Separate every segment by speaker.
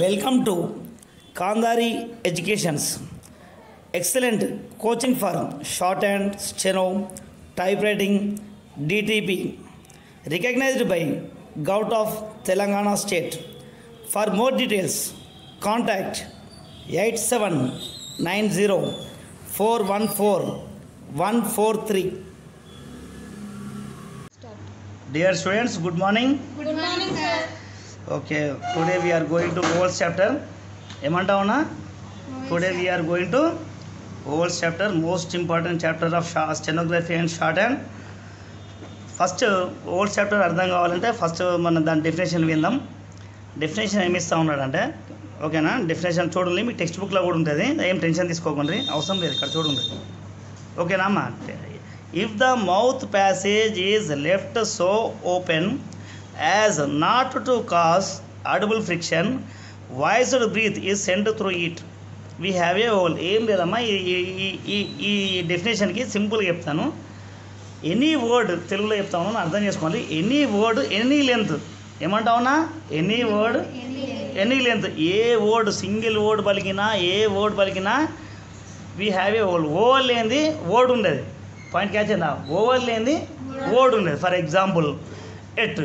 Speaker 1: Welcome to Kandari Educations. Excellent coaching for shorthand, steno, typewriting, DTP. Recognized by Government of Telangana State. For more details, contact 8790414143. Dear students, good morning.
Speaker 2: Good morning, sir.
Speaker 1: Okay, today we are going to Vowels chapter. Emantavana? Today we are going to Vowels chapter, most important chapter of stenography and shorthand. First old chapter అర్థం కావాలంటే first మనం దాని definition విందాం. Definition ఏమి ఇస్తూ ఉన్నాడంటే, ఓకేనా? Definition చూడండి, మీ టెక్స్ట్ బుక్లో కూడా ఉంటుంది, ఏం టెన్షన్ తీసుకోకండి, అవసరం లేదు, ఇక్కడ చూడండి, ఓకేనా అమ్మా? If the mouth passage is left so open as not to cause audible friction, voiced breath is send through it, we have a vowel. ఏం లేదమ్మా, ఈ డెఫినేషన్కి సింపుల్గా చెప్తాను. ఎనీ వర్డ్ తెలుగులో చెప్తాను, అర్థం చేసుకోండి. ఎనీ వర్డ్ ఎనీ లెంత్, ఏమంటావునా? ఎనీ వర్డ్ ఎనీ లెంత్, ఏ వర్డ్ సింగిల్ వర్డ్ పలికినా, ఏ వర్డ్ పలికినా we have a vowel. Vowel లేనిది వర్డ్ ఉండేది, పాయింట్ క్యాచ్ అయిందా? ఓవల్ లేనిది వర్డ్ ఉండేది. ఫర్ ఎగ్జాంపుల్ ఎట్,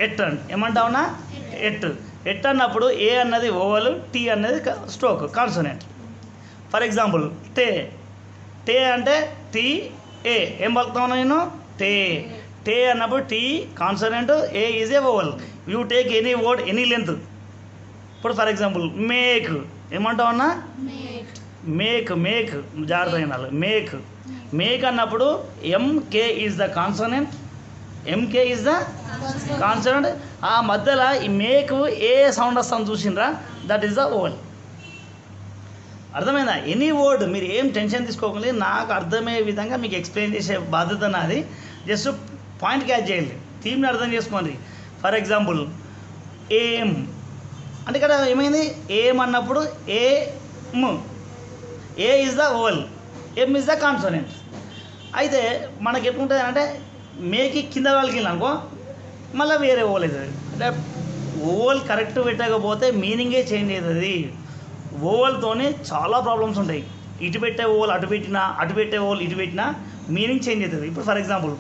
Speaker 1: ఎట్ అండి, ఏమంటావునా? ఎట్, ఎట్ అన్నప్పుడు ఏ అన్నది ఓవల్, టీ అన్నది స్ట్రోక్ కాన్సోనెంట్. ఫర్ ఎగ్జాంపుల్ టే, టే అంటే టీ ఏ, ఏం పలుకుతాను నేను? టే. టే అన్నప్పుడు T consonant, a is a vowel. You take any word any length. ఇప్పుడు ఫర్ ఎగ్జాంపుల్ మేక్, ఏమంటావు అన్నా? మేక్, మేక్ జాగ్రత్త అయినాలి. మేక్, మేక్ అన్నప్పుడు MK is the consonant, MK is the consonant. ఆ మధ్యలో ఈ మేక్ ఏ సౌండ్ వస్తాను చూసిండ్రా, దట్ ఈస్ ద ఓవల్. అర్థమైందా? ఎనీ వర్డ్ మీరు ఏం టెన్షన్ తీసుకోకండి, నాకు అర్థమయ్యే విధంగా మీకు ఎక్స్ప్లెయిన్ చేసే బాధ్యత నాది. జస్ట్ పాయింట్ క్యాచ్ చేయండి, థీమ్ని అర్థం చేసుకోండి. ఫర్ ఎగ్జాంపుల్ ఏం అంటే ఇక్కడ ఏమైంది? ఏం అన్నప్పుడు aim, A is the vowel, M is the consonant. అయితే మనకి ఎట్లుంటుంది అంటే మేకి కింద వాళ్ళకి అనుకో, మళ్ళీ వేరే ఓవల్ అవుతుంది. అంటే ఓవల్ కరెక్ట్ పెట్టకపోతే మీనింగే చేంజ్ అవుతుంది. ఓవల్తోనే చాలా ప్రాబ్లమ్స్ ఉంటాయి. ఇటు పెట్టే ఓవల్ అటు పెట్టినా, అటు పెట్టే ఓవల్ ఇటు పెట్టినా మీనింగ్ చేంజ్ అవుతుంది. ఇప్పుడు ఫర్ ఎగ్జాంపుల్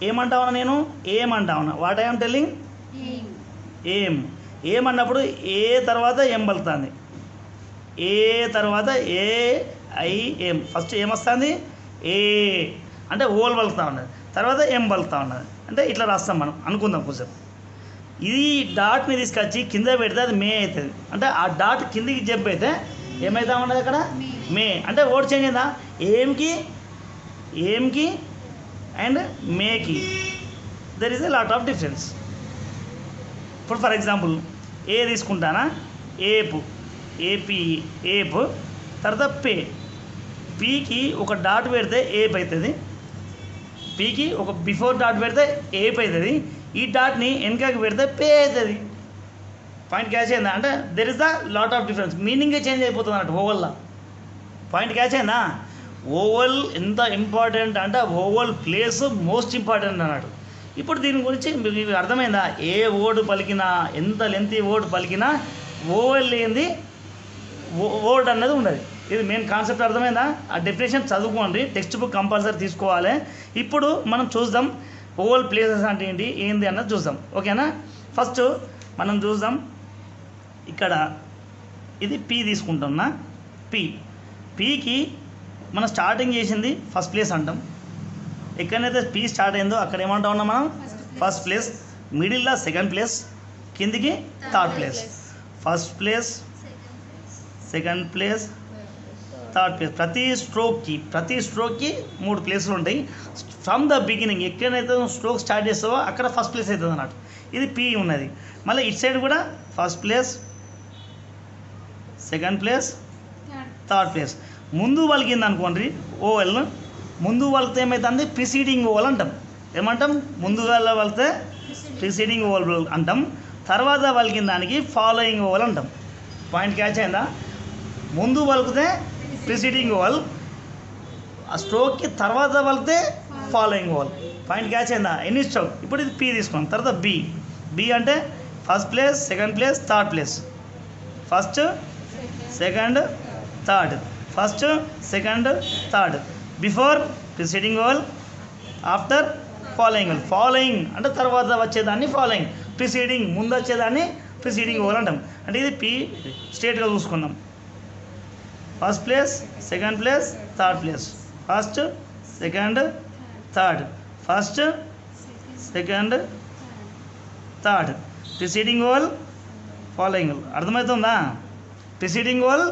Speaker 1: ఏమంటావునా? నేను ఏమంటావునా? వాట్ ఐఎమ్ టెల్లింగ్ ఏం. ఏమన్నప్పుడు ఏ తర్వాత ఎం పలుకుతుంది, ఏ తర్వాత ఏ ఐ ఎం. ఫస్ట్ ఏమొస్తుంది? ఏ అంటే ఓవల్ పలుకుతా ఉన్నది, తర్వాత ఎం పలుకుతా ఉన్నది. అంటే ఇట్లా రాస్తాం మనం, అనుకుందాం కొంచెం. ఇది డాట్ని తీసుకొచ్చి కింద పెడితే అది మే అవుతుంది. అంటే ఆ డాట్ కిందికి జంప్ అయితే ఏమవుతా ఉన్నది అక్కడ? మే. అంటే వర్డ్ చేంజ్ అయిందా? ఏంకి, ఏంకి అండ్ మేకి there is a lot of difference. ఇప్పుడు ఫర్ ఎగ్జాంపుల్ ఏ తీసుకుంటానా? ఏపు, ఏపీ, ఏపు. తర్వాత పే, పీకి ఒక డాట్ పెడితే ఏప్ అవుతుంది, పీకి ఒక బిఫోర్ డాట్ పెడితే ఏప్ అవుతుంది, ఈ డాట్ని వెనకకి పెడితే పే అవుతుంది. పాయింట్ క్యాచ్ అయిందా? అంటే there is the lot of difference, మీనింగే చేంజ్ అయిపోతుంది అన్నట్టు ఓవల్లో. పాయింట్ క్యాచ్ అయిందా? ఓవల్ ఎంత ఇంపార్టెంట్ అంటే ఓవల్ ప్లేస్ మోస్ట్ ఇంపార్టెంట్ అన్నట్టు. ఇప్పుడు దీని గురించి మీకు అర్థమైందా? ఏ వర్డ్ పలికినా, ఎంత లెంతీ వర్డ్ పలికినా ఓవల్ లేనిది వర్డ్ అన్నది ఉండదు. ఇది మెయిన్ కాన్సెప్ట్. అర్థమైందా? ఆ డెఫినేషన్ చదువుకోండి, టెక్స్ట్ బుక్ కంపల్సరీ తీసుకోవాలి. ఇప్పుడు మనం చూద్దాం ఓవల్ ప్లేసెస్ అంటే ఏంటి, ఏంది అన్నది చూద్దాం, ఓకేనా? ఫస్ట్ మనం చూద్దాం, ఇక్కడ ఇది పీ తీసుకుంటున్నా. పీ, పీకి మనం స్టార్టింగ్ చేసింది ఫస్ట్ ప్లేస్ అంటాం. ఎక్కడైతే పీ స్టార్ట్ అయిందో అక్కడ ఏమంటా ఉన్నాం మనం? First place. మిడిల్లో సెకండ్ ప్లేస్, కిందికి third place. First place, second place, third place. ప్రతి స్ట్రోక్కి 3 ప్లేసులు ఉంటాయి. ఫ్రమ్ ద బిగినింగ్ ఎక్కడైతే స్ట్రోక్ స్టార్ట్ చేస్తావో అక్కడ ఫస్ట్ ప్లేస్ అవుతుంది అన్నట్టు. ఇది పీ ఉన్నది. మళ్ళీ ఇటు సైడ్ కూడా first place, second place, third place. ముందు పలికింది అనుకోండి ఓవల్, ముందు పలికితే ఏమవుతుంది? ప్రిసీడింగ్ ఓవల్ అంటాం. ఏమంటాం? ముందుగా పలికితే ప్రిసీడింగ్ ఓవల్ అంటాం. తర్వాత పలికిన దానికి ఫాలోయింగ్ ఓవల్ అంటాం. పాయింట్ క్యాచ్ అయిందా? ముందు పలికితే ప్రిసీడింగ్ ఓవల్, ఆ స్ట్రోక్కి తర్వాత పలికితే ఫాలోయింగ్ ఓవల్. పాయింట్ క్యాచ్ అయిందా? ఎన్ని స్ట్రోక్. ఇప్పుడు ఇది పీ తీసుకున్నాం. తర్వాత బి, బి అంటే first place, second place, third place. First, second, third. First, second, third. Before, preceding oval. After, following oval. Following అంటే తర్వాత వచ్చేదాన్ని ఫాలోయింగ్. ప్రిసీడింగ్ ముందు వచ్చేదాన్ని ప్రిసీడింగ్ ఓవల్ అంటాం. అంటే ఇది పి స్ట్రేట్గా చూసుకుందాం. First place, second place, third place. First, second, third. First, second, third. Preceding vowel, following vowel. అర్థమవుతుందా? Preceding vowel,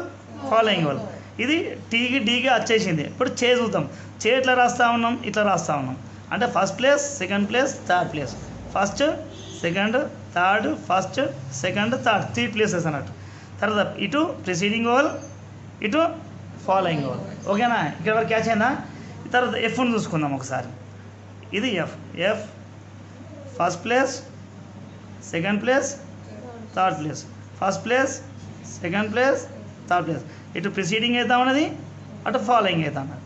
Speaker 1: following vowel. ఇది టీకి డీకి వచ్చేసింది. ఇప్పుడు చే చూద్దాం. చే ఇట్లా రాస్తా ఉన్నాం, ఇట్లా రాస్తా ఉన్నాం. అంటే first place, second place, third place. First, second, third, first, second, third, 3 places అన్నట్టు. తర్వాత ఇటు ప్రిసీడింగ్ ఓవల్, ఇటు ఫాలోయింగ్ ఓవల్. ఓకేనా? ఇక్కడ వరకు క్యాచ్ అయిందా? తర్వాత ఎఫ్ని చూసుకుందాం ఒకసారి. ఇది F. F first place, second place, third place. First place, second place, third place. ఇటు ప్రిసీడింగ్ అవుతా ఉన్నది, అటు ఫాలోయింగ్ అవుతా ఉన్నది.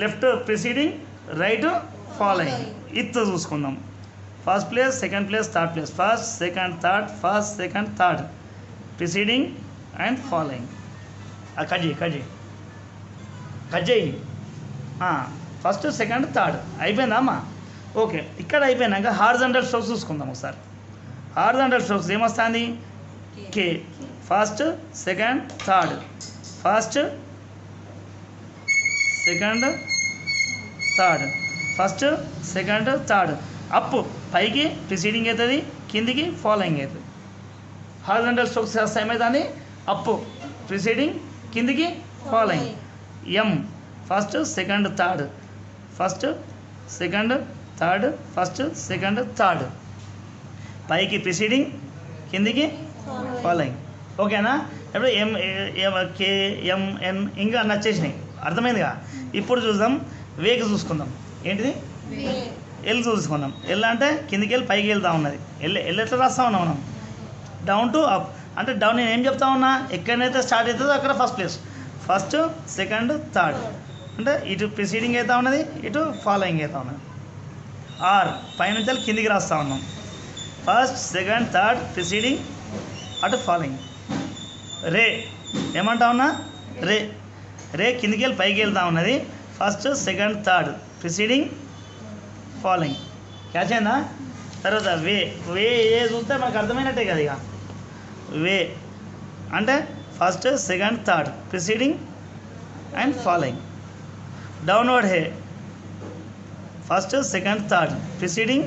Speaker 1: Left preceding, right following. ఇత్తు చూసుకుందాం. First place, second place, third place. First, second, third. First, second, third. Preceding and following. Cut చేయి. ఫస్ట్, సెకండ్, థర్డ్ అయిపోయిందా అమ్మా? ఓకే. ఇక్కడ అయిపోయినాక హారిజాంటల్ స్ట్రోక్స్ చూసుకుందాం ఒకసారి. హారిజాంటల్ స్ట్రోక్స్ ఏమొస్తుంది? K. First, second, third. First, second, third. First, second, third. Up పైకి ప్రిసీడింగ్ అవుతుంది, కిందికి ఫాలోయింగ్ అవుతుంది. హారిజాంటల్ స్ట్రోక్స్ ఏమవుతుంది? అప్ ప్రిసీడింగ్, కిందికి following. M first, second, third. First, second, third. First, second, third. పైకి ప్రిసీడింగ్, కిందికి following. ఓకేనా? ఇప్పుడు కే, ఎం, ఎన్ ఇంకా నచ్చేసినాయి. అర్థమైందిగా? ఇప్పుడు చూద్దాం వేకి చూసుకుందాం. ఏంటిది? ఎల్ చూసుకుందాం. ఎల్ అంటే కిందికి వెళ్ళి పైకి వెళ్తా ఉన్నది. ఎల్ ఎట్లా రాస్తా ఉన్నాం మనం? Down to up. అంటే డౌన్ నేను ఏం చెప్తా ఉన్నా, ఎక్కడైతే స్టార్ట్ అవుతుందో అక్కడ first place. First, second, third. అంటే ఇటు ప్రిసీడింగ్ అవుతా ఉన్నది, ఇటు ఫాలోయింగ్ అవుతా ఉన్నది. ఆర్ పైనుంచి కిందికి రాస్తా ఉన్నాం. ఫస్ట్, సెకండ్, థర్డ్, ప్రిసీడింగ్, అటు ఫాలోయింగ్. రే ఏమంటా ఉన్నా? రే కిందికి వెళ్ళి పైకి వెళ్తా ఉన్నది. First, second, third, preceding, following. Catch అయిందా? తర్వాత వే ఏ చూస్తే మనకు అర్థమైనట్టే కదా. ఇక వే అంటే first, second, third, preceding and following. Downward హే first, second, third, preceding,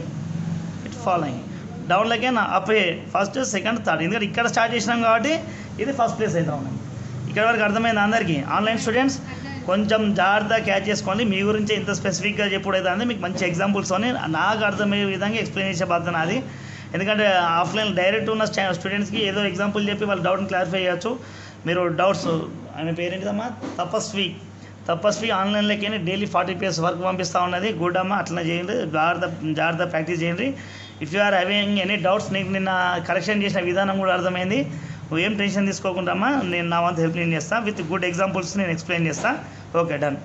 Speaker 1: it following. డౌన్లోకే నా అప్ హే ఫస్ట్, సెకండ్, థర్డ్. ఎందుకంటే ఇక్కడ స్టార్ట్ చేసినాం కాబట్టి ఇది ఫస్ట్ ప్లేస్ అవుతా ఉన్నాం. ఇక్కడ వరకు అర్థమైంది అందరికీ? ఆన్లైన్ స్టూడెంట్స్ కొంచెం జాగ్రత్తగా క్యాచ్ చేసుకోండి. మీ గురించి ఇంత స్పెసిఫిక్గా చెప్పుడైతే మీకు మంచి ఎగ్జాంపుల్స్తోని నాకు అర్థమయ్యే విధంగా ఎక్స్ప్లెయిన్ చేసే బాధ్యత నాది. ఎందుకంటే ఆఫ్లైన్ డైరెక్ట్ ఉన్న స్టూడెంట్స్కి ఏదో ఎగ్జాంపుల్ చెప్పి వాళ్ళ డౌట్ని క్లారిఫై చేయొచ్చు. మీరు డౌట్స్ ఆమె పేరేంటిదమ్మా? తపస్వి ఆన్లైన్లోకి డైలీ 40 పేజ్ వర్క్ పంపిస్తూ ఉన్నది. గుడ్ అమ్మ, అట్లా చేయండి. జాగ్రత్త ప్రాక్టీస్ చేయండి. If you are having any doubts, నీకు నిన్న కరెక్షన్ చేసిన విధానం కూడా అర్థమైంది. ఏం టెన్షన్ తీసుకోకుండా అమ్మా, నేను నా వంతు హెల్ప్ నేను చేస్తాను. విత్ గుడ్ ఎగ్జాంపుల్స్ నేను ఎక్స్ప్లెయిన్ చేస్తాను. Okay, done.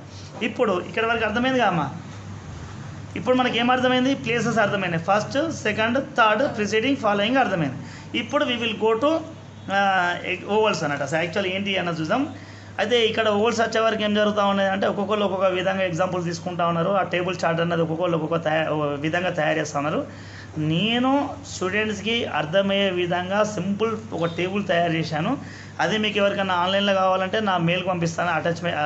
Speaker 1: ఇప్పుడు ఇక్కడ వరకు అర్థమైంది కదా అమ్మా? ఇప్పుడు మనకి ఏం అర్థమైంది? ప్లేసెస్ అర్థమైంది. First, second, third, preceding, following అర్థమైంది. ఇప్పుడు we will go to ovals అన్నట్టు. అసలు యాక్చువల్ ఏంటి అన్నది చూద్దాం. అయితే ఇక్కడ ఓవల్స్ వచ్చే వరకు ఏం జరుగుతూ ఉన్నది అంటే ఒక్కొక్కరు ఒక్కొక్క విధంగా ఎగ్జాంపుల్ తీసుకుంటా ఉన్నారు. ఆ టేబుల్ చార్ట్ అన్నది ఒక్కొక్కరు ఒక్కొక్క విధంగా తయారు చేస్తూ ఉన్నారు. నేను స్టూడెంట్స్కి అర్థమయ్యే విధంగా సింపుల్ ఒక టేబుల్ తయారు చేశాను. అది మీకు ఎవరికైనా ఆన్లైన్లో కావాలంటే నా మెయిల్కి పంపిస్తాను. అటాచ్మెంట్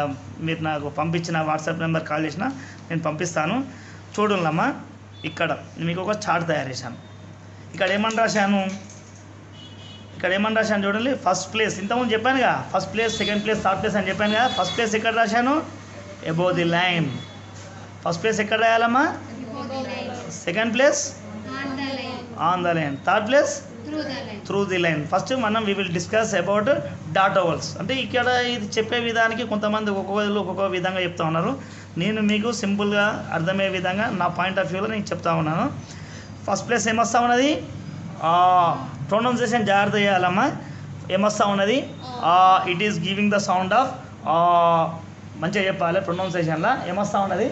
Speaker 1: మీరు నాకు పంపించిన వాట్సాప్ నెంబర్ కాల్ చేసినా నేను పంపిస్తాను. చూడండమ్మా, ఇక్కడ మీకు ఒక చార్ట్ తయారు చేశాను. ఇక్కడ ఏమని రాశాను చూడండి. ఫస్ట్ ప్లేస్ ఇంతకుముందు చెప్పానుగా, first place, second place, third place అని చెప్పాను కదా. ఫస్ట్ ప్లేస్ ఎక్కడ రాశాను? Above the line. First place ఎక్కడ రాయాలమ్మా? Second place on the line. Third place through the line. First మనం we will discuss about dot vowels. అంటే ఇక్కడ ఇది చెప్పే విధానికి కొంతమంది ఒక్కొక్క విధంగా చెప్తా ఉన్నారు. నేను మీకు సింపుల్గా అర్థమయ్యే విధంగా నా పాయింట్ ఆఫ్ వ్యూలో నేను చెప్తా ఉన్నాను. ఫస్ట్ ప్లేస్ ఏమొస్తా ఉన్నది? ప్రొనౌన్సియేషన్ జాగ్రత్త చేయాలమ్మా. ఏమొస్తా ఉన్నది? It is giving the sound of మంచిగా చెప్పాలి. ప్రొనౌన్సియేషన్లో ఏమొస్తా ఉన్నది?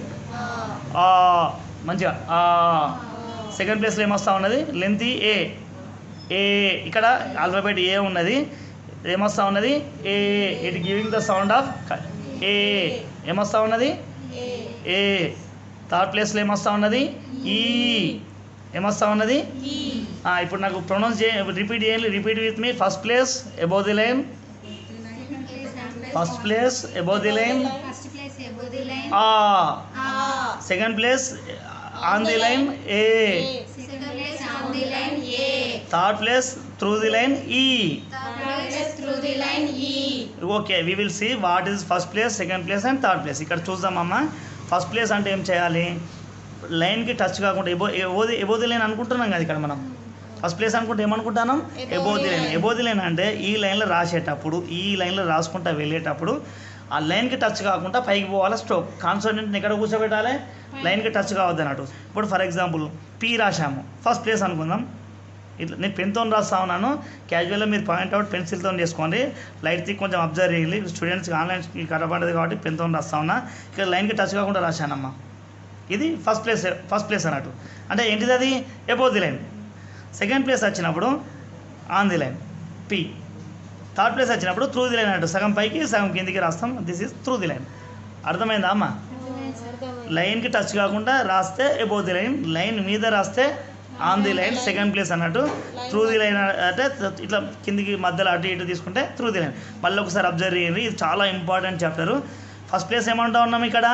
Speaker 1: మంచిగా సెకండ్ ప్లేస్లో ఏమొస్తా ఉన్నది లెంత్ ఏ ఏ ఇక్కడ ఆల్ఫాబెట్ ఏ ఉన్నది ఏమొస్తా ఉన్నది A it giving the sound of A ఏమొస్తా ఉన్నది ఏ థర్డ్ ప్లేస్లో ఏమొస్తా ఉన్నది ఈ ఏమొస్తా ఉన్నది ఇప్పుడు నాకు ప్రొనౌన్స్ రిపీట్ చేయాలి repeat with me first place above the line first place above the line second place on the line a third place through the line ఈ okay we will see what is first place second place and third place ఇక్కడ చూద్దామమ్మా first place అంటే ఏం చేయాలి లైన్కి touch కాకుండా ఎబోది line అనుకుంటున్నాం కదా ఇక్కడ మనం ఫస్ట్ ప్లేస్ అనుకుంటే ఏమనుకుంటున్నాం ఎబోది లైన్ అంటే ఈ లైన్లో రాసేటప్పుడు ఈ లైన్లో రాసుకుంటా వెళ్ళేటప్పుడు ఆ లైన్కి టచ్ కాకుండా పైకి పోవాలి స్ట్రోక్ కాన్సోనెంట్ని ఎక్కడ కూర్చోబెట్టాలి లైన్కి టచ్ కావద్దు అన్నట్టు ఇప్పుడు ఫర్ ఎగ్జాంపుల్ పీ రాసాము ఫస్ట్ ప్లేస్ అనుకుందాం ఇట్లా నేను పెన్తో రాస్తా ఉన్నాను క్యాజువల్గా మీరు పాయింట్అవుట్ పెన్సిల్తో చేసుకోండి లైట్ కొంచెం అబ్జర్వ్ చేయాలి స్టూడెంట్స్కి ఆన్లైన్ కనబడదు కాబట్టి పెన్తో రాస్తా ఉన్నా ఇక్కడ లైన్కి టచ్ కాకుండా రాశానమ్మా ఇది ఫస్ట్ ప్లేస్ అన్నట్టు అంటే ఏంటిది అది above the line second place వచ్చినప్పుడు on the line P third place వచ్చినప్పుడు త్రూ ది లైన్ అన్నట్టు సగం పైకి సగం కిందికి రాస్తాం this is through the line అర్థమైందా అమ్మా లైన్కి టచ్ కాకుండా రాస్తే అబోవ్ ది లైన్ లైన్ మీద రాస్తే on the line second place అన్నట్టు త్రూ ది లైన్ అంటే ఇట్లా కిందికి మధ్యలో అటు ఇటు తీసుకుంటే త్రూ ది లైన్ మళ్ళీ ఒకసారి అబ్జర్వ్ చేయండి ఇది చాలా ఇంపార్టెంట్ చాప్టర్ ఫస్ట్ ప్లేస్ ఏమంటా ఉన్నాం ఇక్కడ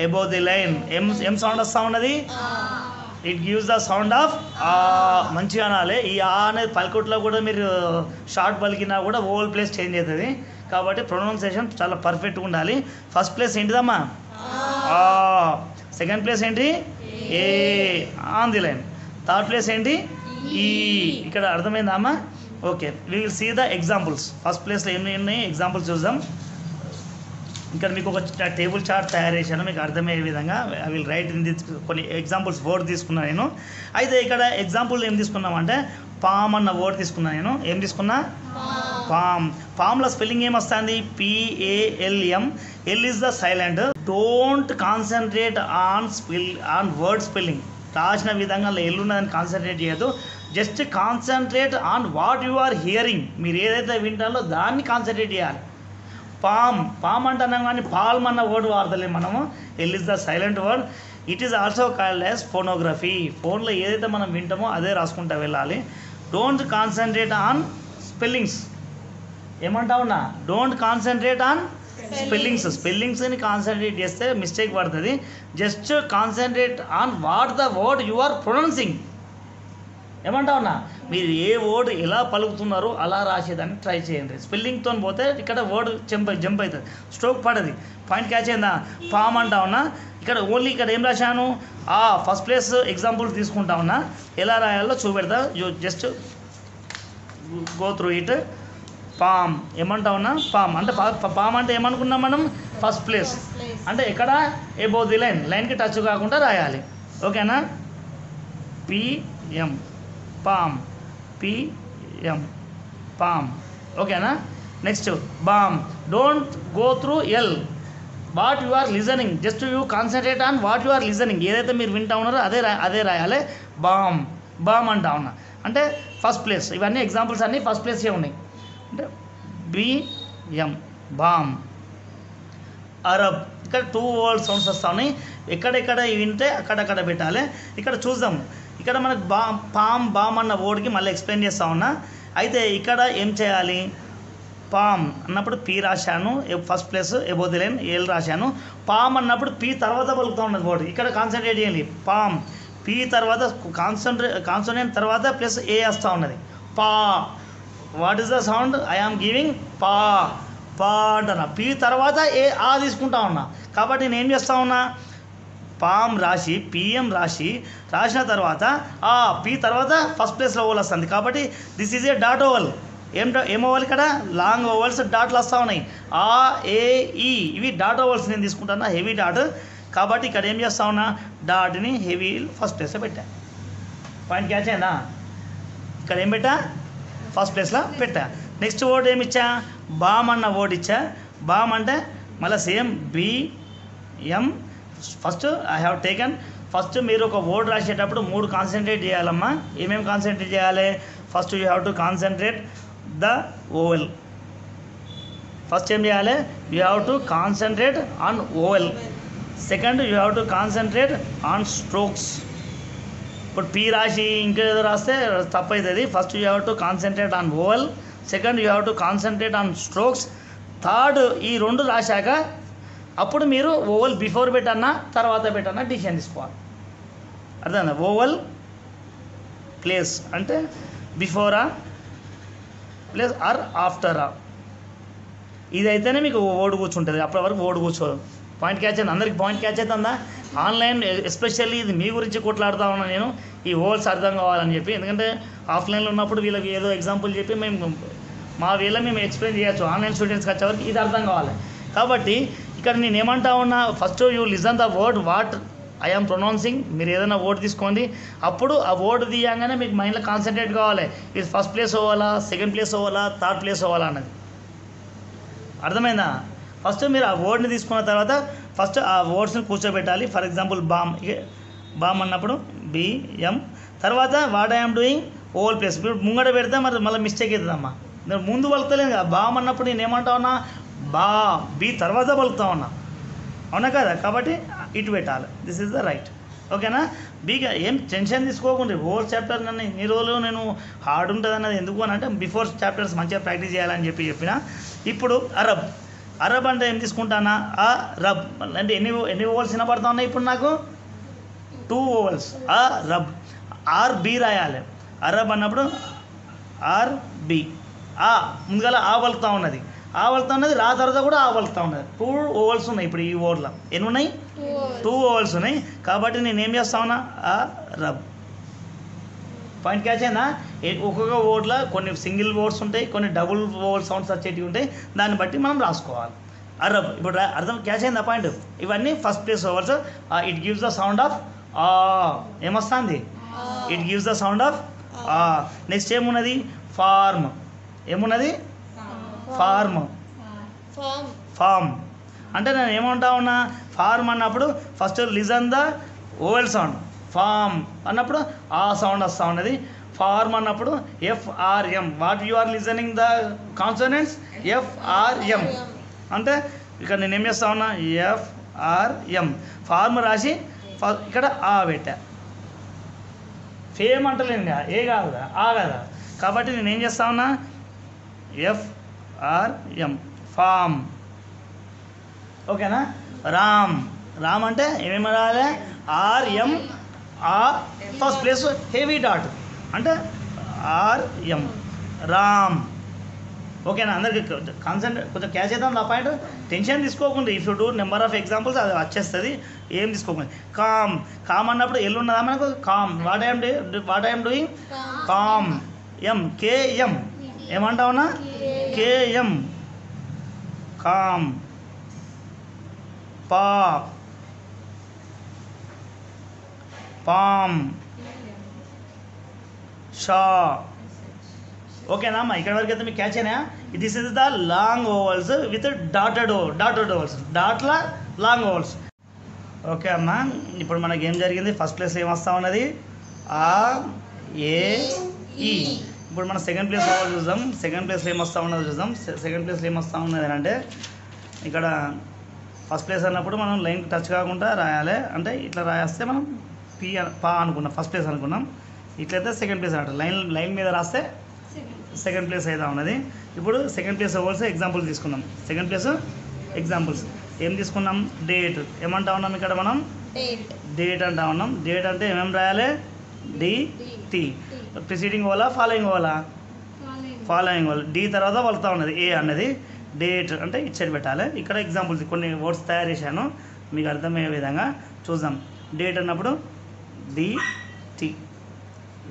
Speaker 1: అబోవ్ ది లైన్ ఏం సౌండ్ వస్తూ ఉన్నది it gives the sound of మంచిగా అనాలి ఈ అనేది పలికొట్లో కూడా మీరు షార్ట్ పలికినా కూడా హోల్ ప్లేస్ చేంజ్ అవుతుంది కాబట్టి ప్రొనౌన్సియేషన్ చాలా పర్ఫెక్ట్గా ఉండాలి ఫస్ట్ ప్లేస్ ఏంటిదమ్మా సెకండ్ ప్లేస్ ఏంటి A on the line third place ఏంటి ఈ ఇక్కడ అర్థమైందా అమ్మా okay we will see the examples first ప్లేస్లో ఎన్ని ఎగ్జాంపుల్స్ చూద్దాం ఇక్కడ మీకు ఒక టేబుల్ చార్ట్ తయారు చేశాను మీకు అర్థమయ్యే విధంగా I will write in this కొన్ని ఎగ్జాంపుల్స్ వర్డ్ తీసుకున్నాను నేను అయితే ఇక్కడ ఎగ్జాంపుల్ ఏం తీసుకున్నామంటే పామ్ అన్న వర్డ్ తీసుకున్నాను నేను ఏం తీసుకున్నా పామ్లో స్పెల్లింగ్ ఏమొస్తుంది PALM L is the silent don't concentrate on word spelling రాసిన విధంగా ఎల్ ఉన్నదని కాన్సన్ట్రేట్ చేయొద్దు just concentrate on what you are hearing మీరు ఏదైతే వింటారో దాన్ని కాన్సన్ట్రేట్ చేయాలి పామ్ అంటున్నాం కానీ పాల్మ్ అన్న వర్డ్ వాడతలేం మనము L is the silent word it is also called as phonography ఫోన్లో ఏదైతే మనం వింటామో అదే రాసుకుంటూ వెళ్ళాలి డోంట్ కాన్సన్ట్రేట్ ఆన్ స్పెల్లింగ్స్ ఏమంటా ఉన్నా డోంట్ కాన్సన్ట్రేట్ ఆన్ స్పెల్లింగ్స్ని కాన్సన్ట్రేట్ చేస్తే మిస్టేక్ పడుతుంది just concentrate on what the word you are pronouncing ఏమంటా ఉన్నా మీరు ఏ వర్డ్ ఎలా పలుకుతున్నారో అలా రాసేదాన్ని ట్రై చేయండి స్పెల్లింగ్తో పోతే ఇక్కడ వర్డ్ జంప్ అవుతుంది స్ట్రోక్ పడది పాయింట్ క్యాచ్ అయిందా పామ్ అంటా ఉన్నా ఇక్కడ ఓన్లీ ఇక్కడ ఏం రాశాను ఫస్ట్ ప్లేస్ ఎగ్జాంపుల్ తీసుకుంటా ఉన్నా ఎలా రాయాలో చూపెడతా just go through it palm ఏమంటా ఉన్నా పామ్ అంటే పామ్ అంటే ఏమనుకున్నాం మనం ఫస్ట్ ప్లేస్ అంటే ఎక్కడ అబోవ్ ది లైన్కి టచ్ కాకుండా రాయాలి ఓకేనా PM పామ్ PM పామ్ ఓకేనా next balm don't go through L what you are listening just you concentrate on what you are listening ఏదైతే మీరు వింటా ఉన్నారో అదే రాయాలి బామ్ అంటా ఉన్నా అంటే ఫస్ట్ ప్లేస్ ఇవన్నీ ఎగ్జాంపుల్స్ అన్నీ ఫస్ట్ ప్లేసే ఉన్నాయి అంటే BM బామ్ అరబ్ ఇక్కడ 2 వర్డ్ సౌండ్స్ వస్తూ ఉన్నాయి ఎక్కడెక్కడ వింటే అక్కడక్కడ పెట్టాలి ఇక్కడ చూద్దాం ఇక్కడ మనకు బామ్ అన్న వర్డ్కి మళ్ళీ ఎక్స్ప్లెయిన్ చేస్తూ ఉన్నా అయితే ఇక్కడ ఏం చేయాలి పామ్ అన్నప్పుడు పీ రాశాను first place above the line L రాశాను పామ్ అన్నప్పుడు పీ తర్వాత పలుకుతూ ఉన్నది వర్డ్ ఇక్కడ కాన్సన్ట్రేట్ చేయాలి పామ్ పీ తర్వాత కాన్సోనెంట్ తర్వాత ప్లస్ ఏ వస్తూ ఉన్నది పా what is the sound I am giving పా అంటున్నా పీ తర్వాత తీసుకుంటా ఉన్నా కాబట్టి నేను ఏం చేస్తా ఉన్నా పామ్ రాసి PM రాసిన తర్వాత పీ తర్వాత ఫస్ట్ ప్లేస్లో ఓవల్ వస్తుంది కాబట్టి this is A dot oval ఏం ఓవల్ ఇక్కడ లాంగ్ ఓవల్స్ డాట్లు వస్తూ ఉన్నాయి AE ఇవి డాట్ ఓవల్స్ నేను తీసుకుంటాను హెవీ డాట్ కాబట్టి ఇక్కడ ఏం చేస్తా ఉన్నా డాట్ని హెవీ ఫస్ట్ ప్లేస్లో పెట్టా పాయింట్ క్యాచ్ అయిందా ఇక్కడ ఏం పెట్టా ఫస్ట్ ప్లేస్లో పెట్టా నెక్స్ట్ వర్డ్ ఏమి ఇచ్చా బామ్ అన్న వర్డ్ ఇచ్చా బామ్ అంటే మళ్ళీ same BM first I have taken first మీరు ఒక వర్డ్ రాసేటప్పుడు 3 కాన్సన్ట్రేట్ చేయాలమ్మా. ఏమేమి కాన్సన్ట్రేట్ చేయాలి? First you have to concentrate the vowel. First ఏం చేయాలి? You have to concentrate on vowel. Second you have to concentrate on strokes. ఇప్పుడు P రాసి ఇంకేదో రాస్తే తప్పవుతుంది. First you have to concentrate on vowel, second you have to concentrate on strokes, third ఈ 2 రాశాక అప్పుడు మీరు ఓవెల్ బిఫోర్ పెట్టన్నా తర్వాత పెట్టన్నా decision తీసుకోవాలి. అర్థమైందా? ఓవెల్ ప్లేస్ అంటే బిఫోరా ప్లేస్ ఆర్ ఆఫ్టరా, ఇదైతేనే మీకు ఓడి కూర్చుంటుంది. అప్పటి వరకు ఓడి కూర్చోదు. పాయింట్ క్యాచ్ అయింది అందరికి? పాయింట్ క్యాచ్ అవుతుందా? ఆన్లైన్ ఎస్పెషల్లీ ఇది మీ గురించి కొట్లాడుతూ ఉన్నాను నేను, ఈ ఓవర్స్ అర్థం కావాలని చెప్పి. ఎందుకంటే ఆఫ్లైన్లో ఉన్నప్పుడు వీళ్ళకి ఏదో ఎగ్జాంపుల్ చెప్పి మేము మా వేళ మేము ఎక్స్ప్లెయిన్ చేయొచ్చు. ఆన్లైన్ స్టూడెంట్స్కి వచ్చేవరకు ఇది అర్థం కావాలి. కాబట్టి ఇక్కడ నేను ఏమంటా ఉన్నా, first you listen the word what I am pronouncing. మీరు ఏదైనా వర్డ్ తీసుకోండి, అప్పుడు ఆ వర్డ్ తీయంగానే మీకు మైండ్లో కాన్సన్ట్రేట్ కావాలి. ఇది ఫస్ట్ ప్లేస్ అవ్వాలా, సెకండ్ ప్లేస్ అవ్వాలా, థర్డ్ ప్లేస్ అవ్వాలా అన్నది. అర్థమైందా? ఫస్ట్ మీరు ఆ వర్డ్ని తీసుకున్న తర్వాత ఫస్ట్ ఆ వర్డ్స్ని కూర్చోబెట్టాలి. ఫర్ ఎగ్జాంపుల్ బామ్, బామ్ అన్నప్పుడు బిఎం, తర్వాత what I'm doing oval place. ఇప్పుడు ముంగడ పెడితే మరి మళ్ళీ మిస్టేక్ అవుతుందమ్మా. నేను ముందు పలుకుతలేను కదా. బామ్ అన్నప్పుడు నేను ఏమంటా ఉన్నా, బా బి తర్వాత పలుకుతా ఉన్నా, అవునా కదా? కాబట్టి ఇటు పెట్టాలి. This is the right. ఓకేనా? బీగా ఏం టెన్షన్ తీసుకోకుండా ఓవర్ చాప్టర్ నన్ను ఇన్ని రోజులు నేను హార్డ్ ఉంటుంది అన్నది ఎందుకు అని అంటే బిఫోర్ చాప్టర్స్ మంచిగా ప్రాక్టీస్ చేయాలని చెప్పిన. ఇప్పుడు అరబ్. అరబ్ అంటే ఏం తీసుకుంటానా? ఆ రబ్ అంటే ఎన్ని ఓవల్స్ వినపడతా ఉన్నాయి ఇప్పుడు నాకు? 2 ఓవల్స్. ఆ రబ్. ఆర్ బి రాయాలి. అరబ్ అన్నప్పుడు ఆర్ బి. ఆ ముందుగా ఆ వలుతా ఉన్నది, ఆ వలుతా ఉన్నది, రా తర్వాత కూడా ఆ వలుతా ఉన్నది. 2 ఓవల్స్ ఉన్నాయి ఇప్పుడు ఈ వర్డ్లో. ఎన్ని ఉన్నాయి? 2 ఓవల్స్ ఉన్నాయి. కాబట్టి నేను ఏం చేస్తా ఉన్నా? ఆ రబ్. పాయింట్ క్యాచ్ అయినా? ఒక్కొక్క వర్డ్లో కొన్ని సింగిల్ వర్డ్స్ ఉంటాయి, కొన్ని డబుల్ ఓవల్ సౌండ్స్ వచ్చేటివి ఉంటాయి. దాన్ని బట్టి మనం రాసుకోవాలి. అరబ్ ఇప్పుడు అర్థం క్యాచ్ అయింది ఆ పాయింట్? ఇవన్నీ first place vowels. It gives the sound of ఆ. ఏమొస్తుంది? It gives the sound of ఆ. నెక్స్ట్ ఏమున్నది? ఫార్మ్. ఏమున్నది? ఫార్మ్. ఫార్మ్ అంటే నేను ఏమంటా ఉన్నా? ఫార్మ్ అన్నప్పుడు first listen the vowel sound. Farm అన్నప్పుడు ఆ సౌండ్ వస్తూ ఉన్నది. ఫార్మ్ అన్నప్పుడు FRM. What you are listening the consonants? FRM. అంటే ఇక్కడ నేను ఏం చేస్తా ఉన్నా? ఎఫ్ఆర్ఎం. ఫార్మ్ రాసి ఇక్కడ ఆ పెట్టా. ఫేమ్ అంటలేను కదా, ఏ కాదు కదా, ఆ కదా. కాబట్టి నేను ఏం చేస్తా ఉన్నా? FRM farm. ఓకేనా? రామ్. రామ్ అంటే ఏమేమి రాయాలి? ఆర్ఎం. ఆ ఫస్ట్ ప్లేస్ హెవీ డాట్ అంటే ఆర్ఎం రామ్. ఓకేనా? అందరికి కాన్సన్ట్రేట్ కొంచెం క్యాచ్ అవుతాం ఆ పాయింట్. టెన్షన్ తీసుకోకుండా if you do number of examples అది వచ్చేస్తుంది. ఏం తీసుకోకుండా. కామ్. కామ్ అన్నప్పుడు ఎల్లు ఉన్నదా మనకు? Calm. What I'm doing? Calm. M KM. ఏమంటా ఉన్నా? కేఎం. కామ్. పా పామ్. షా. ఓకేనా అమ్మా? ఇక్కడ వరకు అయితే మీకు క్యాచ్ అయినా? This is the long vowels with dotted vowels. డాట్ల లాంగ్ ఓవల్స్. ఓకే అమ్మా, ఇప్పుడు మనకి ఏం జరిగింది? ఫస్ట్ ప్లేస్ ఏం వస్తూ ఉన్నది? ఆ ఏ ఈ. ఇప్పుడు మనం సెకండ్ ప్లేస్ ఓవల్ చూద్దాం. సెకండ్ ప్లేస్లో ఏం వస్తూ ఉన్నదో చూద్దాం. సెకండ్ ప్లేస్లో ఏం వస్తూ ఉన్నది అంటే ఇక్కడ ఫస్ట్ ప్లేస్ అన్నప్పుడు మనం లైన్ టచ్ కాకుండా రాయాలి. అంటే ఇట్లా రాస్తే మనం పా అనుకున్నాం, ఫస్ట్ ప్లేస్ అనుకున్నాం. ఇట్లయితే సెకండ్ ప్లేస్ అంటారు. లైన్ మీద రాస్తే సెకండ్ ప్లేస్ అయితే ఉన్నది. ఇప్పుడు సెకండ్ ప్లేస్ ఓవర్స్ ఎగ్జాంపుల్ తీసుకున్నాం. సెకండ్ ప్లేస్ ఎగ్జాంపుల్స్ ఏం తీసుకున్నాం? డేట్. ఏమంటా ఉన్నాం ఇక్కడ మనం? డేట్ అంటా ఉన్నాం. డేట్ అంటే ఏమేమి రాయాలి? D preceding vowel following vowel? Following vowel. D తర్వాత వలుతా ఉన్నది ఏ అన్నది. డేట్ అంటే ఇటు సైడ్ పెట్టాలి. ఇక్కడ ఎగ్జాంపుల్స్ కొన్ని వర్డ్స్ తయారు చేశాను మీకు అర్థమయ్యే విధంగా చూద్దాం. డేట్ అన్నప్పుడు డి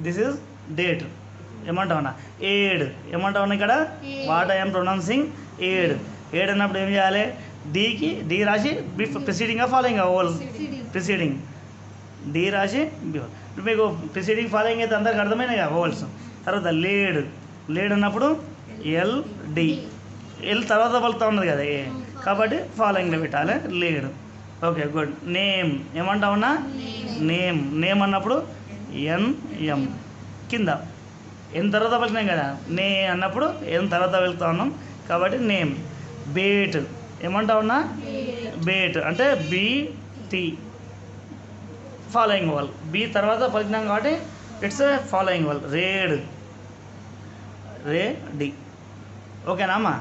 Speaker 1: దిస్ ఈజ్ డేట్. ఏమంటా ఉన్నా? ఏడ్. ఏమంటా ఉన్నా ఇక్కడ? వాట్ ఐఎమ్ ప్రొనౌన్సింగ్ ఏడ్. ఏడ్ అన్నప్పుడు ఏం చేయాలి? డీకి డి రాసి preceding following vowel preceding D రాసి ఇప్పుడు మీకు ప్రిసీడింగ్ ఫాలోయింగ్ అయితే అందరికి అర్థమైనాయి కదా ఓవల్స్. తర్వాత లేడ్ అన్నప్పుడు ఎల్డి. ఎల్ తర్వాత పలుకుతా ఉన్నది కదా ఏ, కాబట్టి ఫాలోయింగ్లో పెట్టాలి లేడ్. Okay good. నేమ్. ఏమంటా ఉన్నా? నేమ్ నేమ్ అన్నప్పుడు ఎన్ఎం కింద ఎన్ తర్వాత పలికినాం కదా నే అన్నప్పుడు ఎన్ తర్వాత వెళ్తా ఉన్నాం కాబట్టి నేమ్. బేట్ ఏమంటా ఉన్నా బేట్ అంటే బీటీ ఫాలోయింగ్ వాల్ బి తర్వాత పలికినాం కాబట్టి ఇట్స్ ఫాలోయింగ్ వాల్. రేడ్ రేడి ఓకేనా అమ్మా.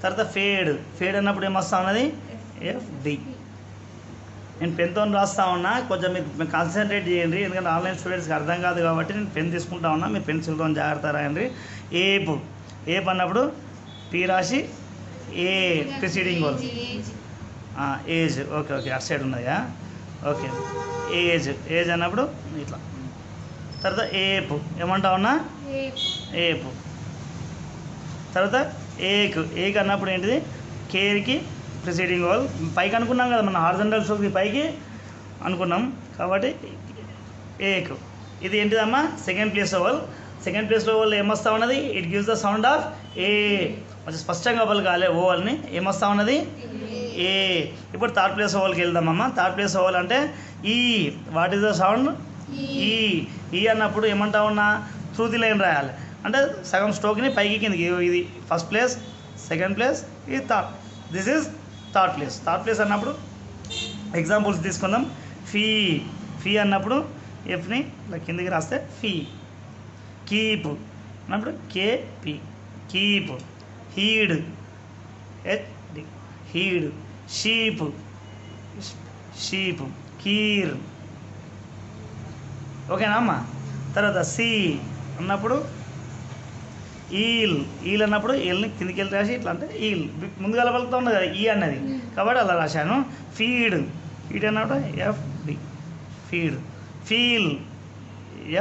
Speaker 1: తర్వాత ఫేడ్ ఫేడ్ అన్నప్పుడు ఏమొస్తా ఉన్నది ఎఫ్డి. నేను పెన్తో రాస్తా ఉన్నా కొంచెం మీరు కాన్సన్ట్రేట్ చేయండి ఎందుకంటే ఆన్లైన్ స్టూడెంట్స్కి అర్థం కాదు కాబట్టి నేను పెన్ తీసుకుంటా ఉన్నా మీరు పెన్సిల్తో జాగ్రత్త రాయండి. ఏప్ ఏప్ అన్నప్పుడు పి రాసి ఏ ప్రిసీడింగ్ వాళ్ళు ఏజ్ ఓకే ఓకే అటు సైడ్ ఉన్నదిగా ఓకే. ఏజ్ ఏజ్ అన్నప్పుడు ఇట్లా. తర్వాత ఏప్ ఏమంటా ఉన్నా ఏప్. తర్వాత ఏక్ ఏక్ అన్నప్పుడు ఏంటిది కేర్కి ప్రిసీడింగ్ వాల్ పైకి అనుకున్నాం కదా మనం హారిజాంటల్ స్ట్రోక్కి పైకి అనుకున్నాం కాబట్టి ఏక్. ఇది ఏంటిదమ్మా సెకండ్ ప్లేస్ ఓవల్. సెకండ్ ప్లేస్లో ఓవల్ ఏమొస్తా ఉన్నది it gives the sound of A. కొంచెం స్పష్టంగా పలకాలి ఓవల్ని ఏమొస్తా ఉన్నది ఏ. ఇప్పుడు థర్డ్ ప్లేస్ ఓవల్కి వెళ్దామమ్మా. థర్డ్ ప్లేస్ ఓవల్ అంటే E. What is the sound ఈ. ఈ అన్నప్పుడు ఏమంటా ఉన్నా త్రూ ది లైన్ రాయాలి అంటే సగం స్ట్రోక్ని పైకి కిందకి. ఇది ఫస్ట్ ప్లేస్ సెకండ్ ప్లేస్ ఇది third. This is third place. Third place అన్నప్పుడు ఎగ్జాంపుల్స్ తీసుకుందాం. ఫీ ఫీ అన్నప్పుడు ఎఫ్ని ఇలా కిందకి రాస్తే ఫీ. కీప్ అన్నప్పుడు KP keep. Heed HD heed. Sheep sheep కీర్ ఓకేనా అమ్మా. తర్వాత సి అన్నప్పుడు ఈల్ ఈల్ అన్నప్పుడు ఈల్ని కిందికి వెళ్ళి రాసి ఇట్లా అంటే ఈల్ ముందుగా పలుకుతూ ఉన్నది కదా ఈ అన్నది కాబట్టి అలా రాశాను. ఫీడ్ ఫీడ్ అన్నప్పుడు FD feed. Feel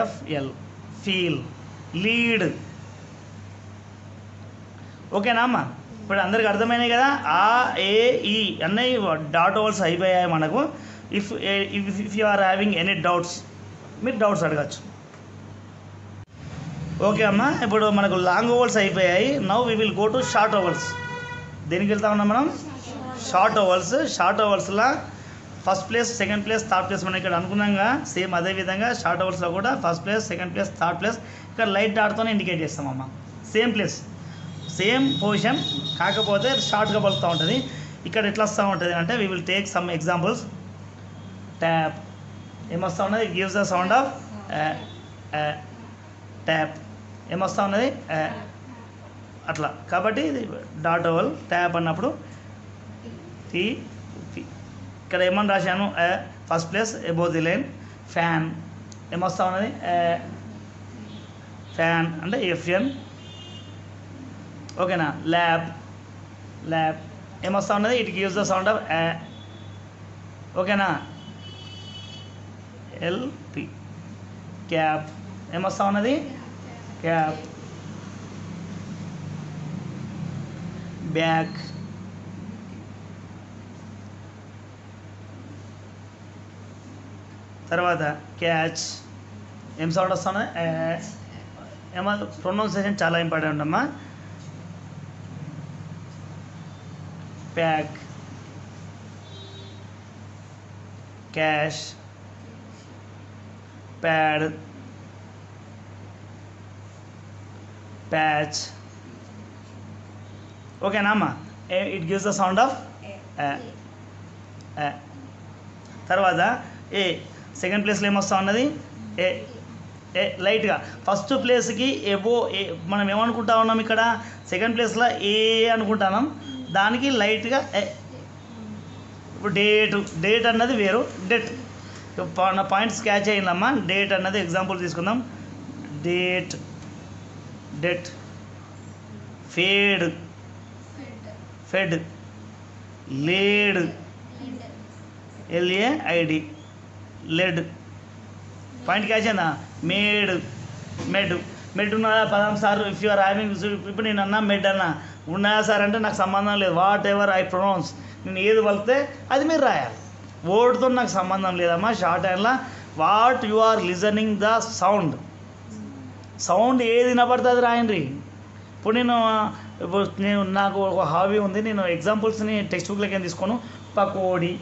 Speaker 1: FL feel. Lead ఓకేనా అమ్మా. ఇప్పుడు అందరికి అర్థమైనాయి కదా. ఆ ఏ ఈ అన్నవి డాట్ ఓవల్స్ అయిపోయాయి మనకు. If if you are having any doubts మీరు డౌట్స్ అడగచ్చు. ఓకే అమ్మా. ఇప్పుడు మనకు లాంగ్ ఓవల్స్ అయిపోయాయి. Now we will go to short vowels. దేనికి వెళ్తా ఉన్నాం మనం షార్ట్ ఓవల్స్. షార్ట్ ఓవల్స్లో first place second place third place మనం ఇక్కడ అనుకున్నాగా సేమ్ అదే విధంగా షార్ట్ ఓవల్స్లో కూడా first place second place third place ఇక్కడ లైట్ డాట్తోనే ఇండికేట్ చేస్తామమ్మా. సేమ్ ప్లేస్ సేమ్ పొజిషన్ కాకపోతే షార్ట్గా పలుకుతూ ఉంటుంది. ఇక్కడ ఎట్లా వస్తూ ఉంటుంది అంటే we will take some examples. Tap ఏమొస్తూ ఉన్నది it gives the sound of tap ఏమొస్తూ ఉన్నది అట్లా కాబట్టి ఇది డాట్ ఓవల్. ట్యాప్ అన్నప్పుడు టీ ఇక్కడ ఏమని రాశాను first place above the line. Fan ఏమొస్తూ ఉన్నది ఫ్యాన్ అంటే ఎఫ్ఎన్ ఓకేనా. ల్యాబ్ ల్యాబ్ ఏమొస్తూ ఉన్నది it gives the sound of ఓకేనా ఎల్పి. క్యాప్ ఏమొస్తూ ఉన్నది క్యాప్. బ్యాక్ తర్వాత క్యాచ్ ఏం సౌండ్ వస్తున్నది ఏమో ప్రొనౌన్సియేషన్ చాలా ఇంపార్టెంట్ అమ్మా. ప్యాక్ క్యాష్ ప్యాడ్ ప్యాచ్ ఓకేనా అమ్మా. It gives the sound of తర్వాత ఏ. సెకండ్ ప్లేస్లో ఏమొస్తా ఉన్నది ఏ ఏ లైట్గా. ఫస్ట్ ప్లేస్కి ఎబో ఏ మనం ఏమనుకుంటా ఉన్నాం ఇక్కడ సెకండ్ ప్లేస్లో ఏ అనుకుంటున్నాం దానికి లైట్గా ఏ. ఇప్పుడు డేట్ అన్నది వేరు డెట్ నా పాయింట్స్ క్యాచ్ అయిందమ్మా. డేట్ అన్నది ఎగ్జాంపుల్ తీసుకుందాం. Date debt. Fade fed. Laid LAID led. Point catch అయిందా. మేడ్ మెడ్ మెడ్ ఉన్నదా పదాం sir if you are having. ఇప్పుడు నేను అన్నా మెడ్ అన్నా ఉన్నాయా సార్ అంటే నాకు సంబంధం లేదు. వాట్ ఎవర్ ఐ ప్రొనౌన్స్ నేను ఏది పలికితే అది మీరు రాయాలి. వర్డ్తో నాకు సంబంధం లేదమ్మా. షార్ట్ హ్యాండ్లో what you are listening the sound sound ఏది వినపడితే అది రాయండి. ఇప్పుడు నేను నాకు ఒక హాబీ ఉంది. నేను ఎగ్జాంపుల్స్ని టెక్స్ట్ బుక్లోకి ఏం తీసుకోను. పకోడి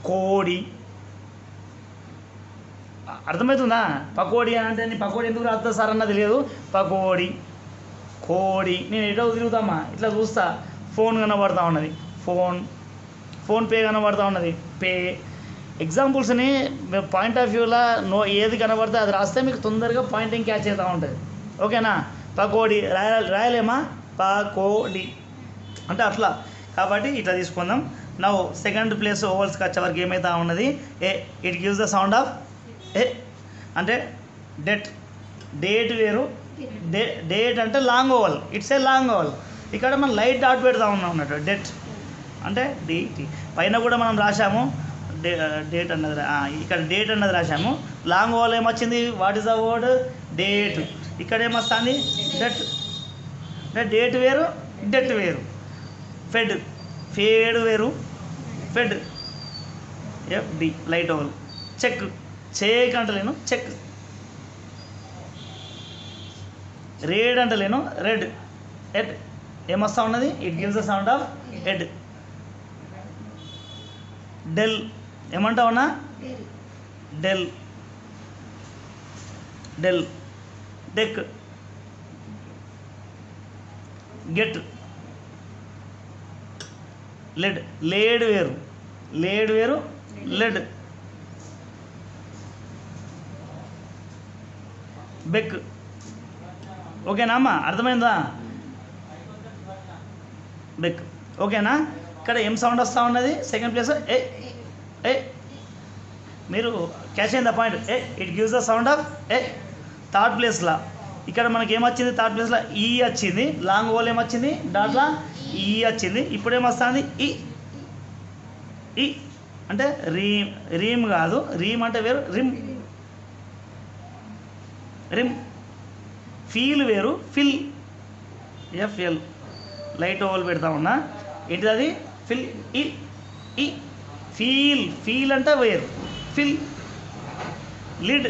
Speaker 1: కోడి అర్థమవుతుందా? పకోడీ అని అంటే నీ పకోడీ ఎందుకు రాస్తా సార్ అన్నది లేదు. పకోడీ, కోడి. నేను ఎటో తిరుగుతామా ఇట్లా చూస్తా, ఫోన్ కనబడతా ఉన్నది, ఫోన్పే కనబడతా ఉన్నది, పే. ఎగ్జాంపుల్స్ని పాయింట్ ఆఫ్ వ్యూలో ఏది కనబడితే అది రాస్తే మీకు తొందరగా పాయింటింగ్ క్యాచ్ అవుతూ ఉంటుంది. ఓకేనా? పకోడీ రాయలేమా? పకోడీ అంటే అట్లా. కాబట్టి ఇట్లా తీసుకుందాం. నౌ సెకండ్ ప్లేస్ ఓవల్స్కి వచ్చే వరకు ఏమవుతా ఉన్నది? A. It gives the sound of A. అంటే డేట్ వేరు. డేట్ అంటే long vowel, it's a long vowel. ఇక్కడ మనం లైట్ డాట్ పెడతా ఉన్నాం అన్నట్టు. డెట్ అంటే డిటి. పైన కూడా మనం రాసాము డేట్ అన్నది, ఇక్కడ డేట్ అన్నది రాసాము. లాంగ్ ఓవల్ ఏమొచ్చింది? What is the word? Date. ఇక్కడ ఏమొస్తుంది? డెట్. అంటే డేట్ వేరు, డెట్ వేరు. ఫేడ్ వేరు, fed. FD light vowel. Check అంటలేను, చెక్. రెడ్ అంటలేను, రెడ్. ఎడ్ ఏమొస్తా ఉన్నది? It gives the sound of ed. Del ఏమంటా ఉన్నా? డెల్. డెక్. గెట్. లేడ్ వేరు, లెడ్. బెక్. ఓకేనా అమ్మా? అర్థమైందా? బెక్. ఓకేనా? ఇక్కడ ఏం సౌండ్ వస్తూ ఉన్నది? సెకండ్ ప్లేస్ ఏ. మీరు క్యాచ్ అయింది point. It gives the sound of A. Third ప్లేస్లో ఇక్కడ మనకి ఏమొచ్చింది? థర్డ్ ప్లేస్లో ఈ వచ్చింది. లాంగ్ ఓవల్ ఏమొచ్చింది? డాట్లో ఈ వచ్చింది. ఇప్పుడు ఏమొస్తుంది? ఈ అంటే రీమ్ కాదు, రీమ్ అంటే వేరు, రిమ్. ఫీల్ వేరు, ఫిల్. ఎఫ్ఎల్ లైట్ ఓవల్ పెడతా ఉన్నా. ఏంటిది అది? ఫిల్. ఈ ఫీల్ అంటే వేరు, fill. Lid.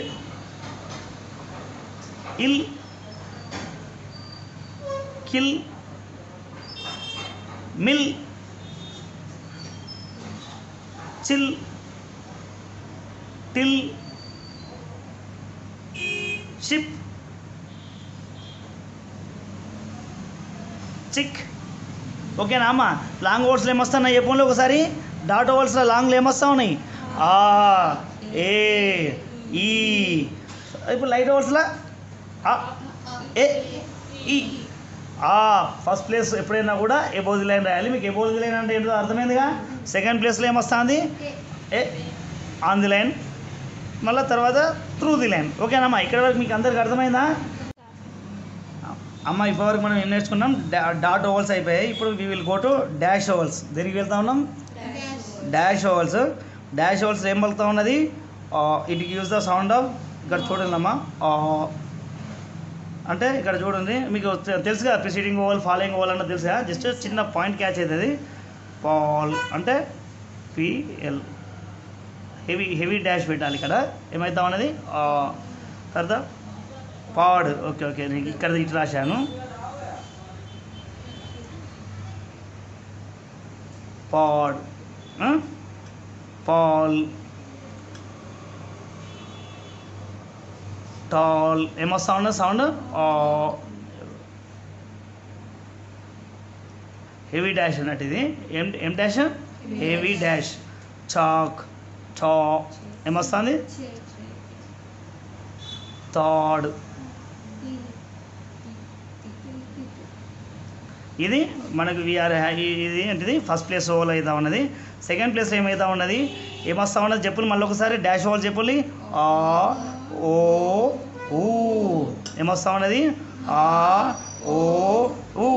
Speaker 1: Ill. Kill. Mill. Chill. Till. Ship. Chick. ఓకేనా అమ్మా? లాంగ్ ఓవర్స్లో ఏమొస్తున్నాయి చెప్పండి ఒకసారి. డాట్ ఓవర్స్లో లాంగ్లో ఏమొస్తా ఉన్నాయి? ఆ, ఏ, ఈ. ఇప్పుడు లైట్ ఓవర్స్లో ఏ, ఈ, ఆ. ఫస్ట్ ప్లేస్ ఎప్పుడైనా కూడా ఎబోవ్ ది లైన్ రాయాలి. మీకు ఎబోవ్ ది లైన్ అంటే ఏంటో అర్థమైందిగా. సెకండ్ ప్లేస్లో ఏమొస్తుంది? ఏ ఆన్ ది లైన్, మళ్ళీ తర్వాత త్రూ ది లైన్. ఓకేనమ్మా? ఇక్కడ వరకు మీకు అందరికి అర్థమైందా అమ్మ? ఇప్పటివరకు మనం ఏం నేర్చుకున్నాం? డాట్ ఓవల్స్ అయిపోయాయి. ఇప్పుడు we will go to dash ovals. దేనికి వెళ్తా ఉన్నాం? Dash ovals. డాష్ ఓవల్స్ ఏం పలుకుతా ఉన్నది? It gives the sound of. ఇక్కడ చూడండి అమ్మా, అంటే ఇక్కడ చూడండి, మీకు తెలుసుగా ప్రిసీడింగ్ ఓవల్, ఫాలోయింగ్ ఓవల్ అన్నది తెలుసుగా. జస్ట్ చిన్న పాయింట్ క్యాచ్ అవుతుంది. పాల్ అంటే పిఎల్. హెవీ డాష్ పెట్టాలి ఇక్కడ. ఏమవుతా ఉన్నది? తర్వాత పాడ్. ఓకే నేను ఇక్కడ ఇటు రాశాను. పాడ్, పాల్, టాల్. ఏమొస్తా ఉన్నది సౌండ్? హెవీ డాష్ అన్నట్టు ఇది. ఏం డాష్? Heavy dash. చాక్, చా. ఏమొస్తుంది? థాడ్. ఇది మనకు ఇది ఏంటిది? ఫస్ట్ ప్లేస్ ఓవల్ అవుతా ఉన్నది. సెకండ్ ప్లేస్ ఏమవుతా ఉన్నది? ఏమొస్తా ఉన్నది చెప్పులు మళ్ళీ ఒకసారి. డాష్ ఓవల్ చెప్పులు. ఆ, ఓ, ఊ. ఏమొస్తా ఉన్నది? ఆ, ఓ, ఊ.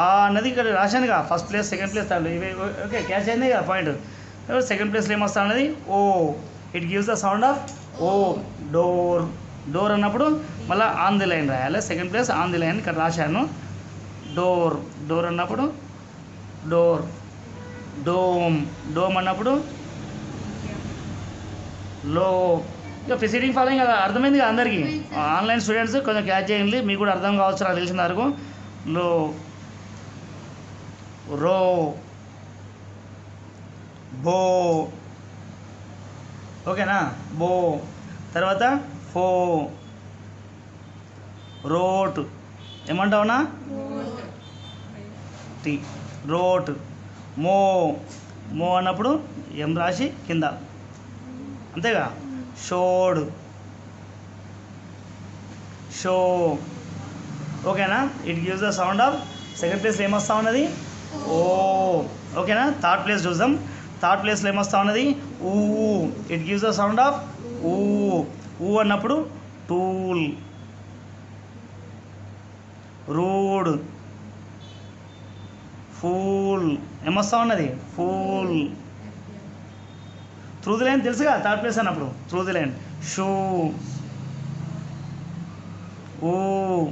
Speaker 1: ఆ అన్నది ఇక్కడ రాశానుగా. First place, second place, third. ఇవి ఓకే, క్యాచ్ అయింది కదా పాయింట్. సెకండ్ ప్లేస్లో ఏమొస్తా ఉన్నది? O. It gives the sound of O. Door అన్నప్పుడు మళ్ళీ ఆన్ ది లైన్ రాయాలి. Second place on the line ఇక్కడ రాశాను. డోర్ అన్నప్పుడు డోర్. డోమ్ అన్నప్పుడు లో. ఇక ప్రిసీడింగ్ ఫాలోయింగ్ కదా అర్థమైంది కదా అందరికీ. ఆన్లైన్ స్టూడెంట్స్ కొంచెం క్యాచ్ చేయండి, మీకు కూడా అర్థం కావచ్చు నాకు తెలిసిన వరకు. లో, రో, బో. ఓకేనా? బో. తర్వాత ఫో రోట్ ఏమంటావునా టీ రోట్ మో మో అన్నప్పుడు ఎం రాసి కింద అంతేగా షోడ్ షో ఓకేనా it gives the sound of second ప్లేస్లో ఏమొస్తా ఉన్నది ఓ ఓకేనా థర్డ్ ప్లేస్ చూద్దాం థర్డ్ ప్లేస్లో ఏమొస్తా ఉన్నది ఊ it gives the sound of ఊ ఊ అన్నప్పుడు టూల్ రూడ్ ఫూల్ ఏమొస్తా ఉన్నది ఫూల్ త్రూ ది లైన్ తెలుసుగా థర్డ్ ప్లేస్ అన్నప్పుడు త్రూ ది లైన్ షూ ఊ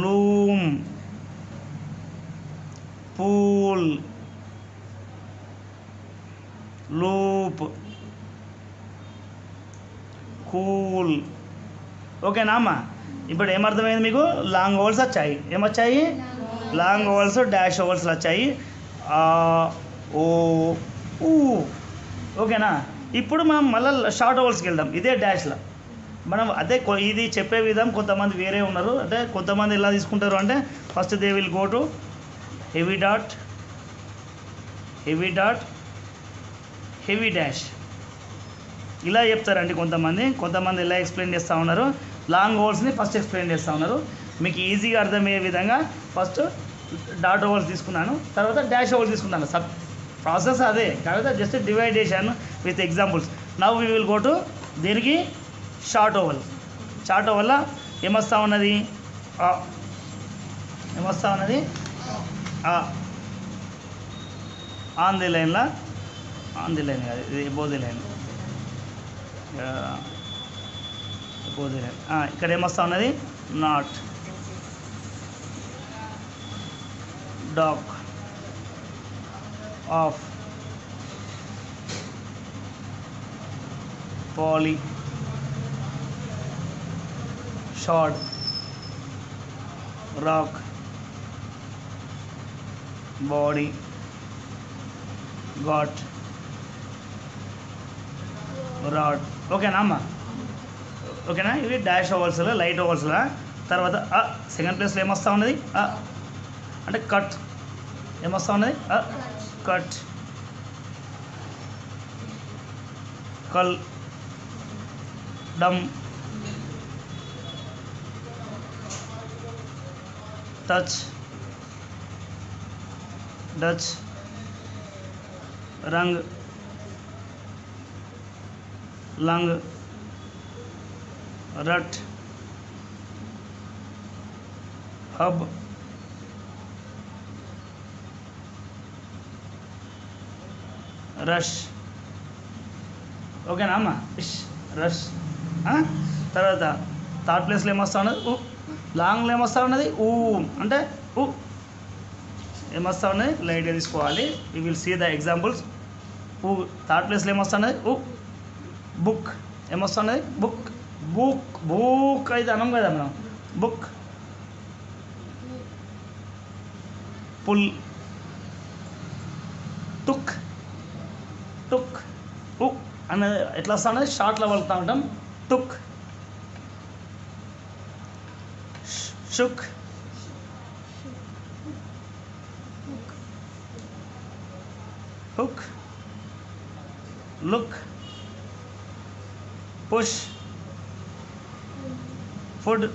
Speaker 1: లూమ్ పూల్ లూప్ కూల్ ఓకేనా అమ్మా ఇప్పుడు ఏమర్థమైంది మీకు లాంగ్ ఓవల్స్ వచ్చాయి ఏమొచ్చాయి లాంగ్ ఓవల్స్ డాష్ ఓవల్స్ వచ్చాయి ఓ ఊ ఓకేనా ఇప్పుడు మనం మళ్ళీ షార్ట్ ఓవల్స్కి వెళ్దాం ఇదే డాష్లో మనం అదే ఇది చెప్పే విధం కొంతమంది వేరే ఉన్నారు అంటే కొంతమంది ఎలా తీసుకుంటారు అంటే first they will go to heavy dot heavy dash ఇలా చెప్తారండి కొంతమంది ఎలా ఎక్స్ప్లెయిన్ చేస్తూ ఉన్నారు లాంగ్ ఓవల్స్ని ఫస్ట్ ఎక్స్ప్లెయిన్ చేస్తూ ఉన్నారు మీకు ఈజీగా అర్థమయ్యే విధంగా ఫస్ట్ డాట్ ఓవల్స్ తీసుకున్నాను తర్వాత డాష్ ఓవల్స్ తీసుకున్నాను సబ్ ప్రాసెస్ అదే కాకపోతే జస్ట్ డివైడ్ చేశాను with examples now we will go to దీనికి షార్ట్ ఓవల్ ఏమొస్తా ఉన్నది ఆన్ ది లైన్ కాదు ఇది ఎబోవ్ ది లైన్ ఇక్కడ ఏమొస్తా ఉన్నది not dock off polly short rock body got rod ఓకేనా అమ్మ ఓకేనా ఇవి డాష్ ఓవల్స్లో లైట్ ఓవల్స్లో తర్వాత సెకండ్ ప్లేస్లో ఏమొస్తా ఉన్నది అంటే కట్ ఏమొస్తా ఉన్నది కట్ కల్ డమ్ టచ్ డచ్ రంగ్ లంగ్ రట్ హబ్ రష్ ఓకేనా అమ్మ రష్ తర్వాత థర్డ్ ప్లేస్లో ఏమొస్తా ఉన్నది లాంగ్లో ఏమొస్తా ఉన్నది అంటే ఏమొస్తా ఉన్నది లైట్గా తీసుకోవాలి you will see the examples third ప్లేస్లో ఏమొస్తా ఉన్నది బుక్ ఏమొస్తా ఉన్నది బుక్ అయితే అనం కదా మనం బుక్ పుల్ టుక్ అనేది ఎట్లా వస్తా ఉన్నది షార్ట్లో వెళ్తూ ఉంటాం took shook hook look push food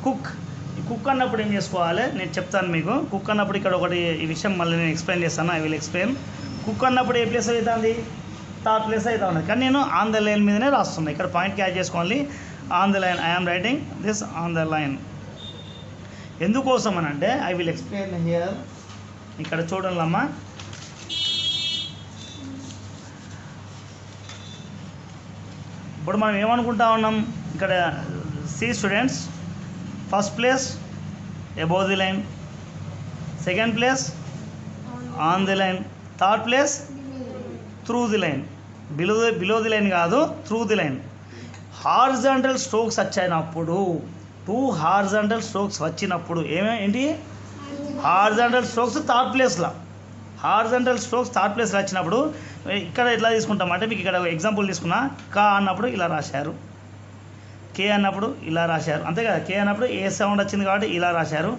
Speaker 1: cook అన్నప్పుడు ఏం చేసుకోవాలి నేను చెప్తాను మీకు కుక్ అన్నప్పుడు ఇక్కడ ఒకటి ఈ విషయం మళ్ళీ నేను ఎక్స్ప్లెయిన్ చేస్తాను ఐ విల్ ఎక్స్ప్లెయిన్ కుక్ అన్నప్పుడు ఏ ప్లేస్ అవుతుంది థర్డ్ ప్లేస్ అవుతా ఉన్నది కానీ నేను ఆన్ ద లైన్ మీదనే రాస్తున్నాను ఇక్కడ పాయింట్ క్యాచ్ చేసుకోవాలి on the line I'm writing this on the line ఎందుకోసం అని అంటే ఐ విల్ ఎక్స్ప్లెయిన్ హియర్ ఇక్కడ చూడండి అమ్మా ఇప్పుడు మనం ఏమనుకుంటా ఉన్నాం ఇక్కడ see students first place above the line second place on the line third place through the line below the line కాదు through the line horizontal strokes వచ్చినప్పుడు 2 హారిజాంటల్ స్ట్రోక్స్ వచ్చినప్పుడు ఏంటి హారిజాంటల్ స్ట్రోక్స్ థర్డ్ ప్లేస్లో వచ్చినప్పుడు ఇక్కడ ఎట్లా తీసుకుంటాం అంటే మీకు ఇక్కడ ఎగ్జాంపుల్ తీసుకున్నా కా అన్నప్పుడు ఇలా రాశారు, కే అన్నప్పుడు ఇలా రాశారు, అంతే కదా. కే అన్నప్పుడు ఏ సౌండ్ వచ్చింది కాబట్టి ఇలా రాశారు.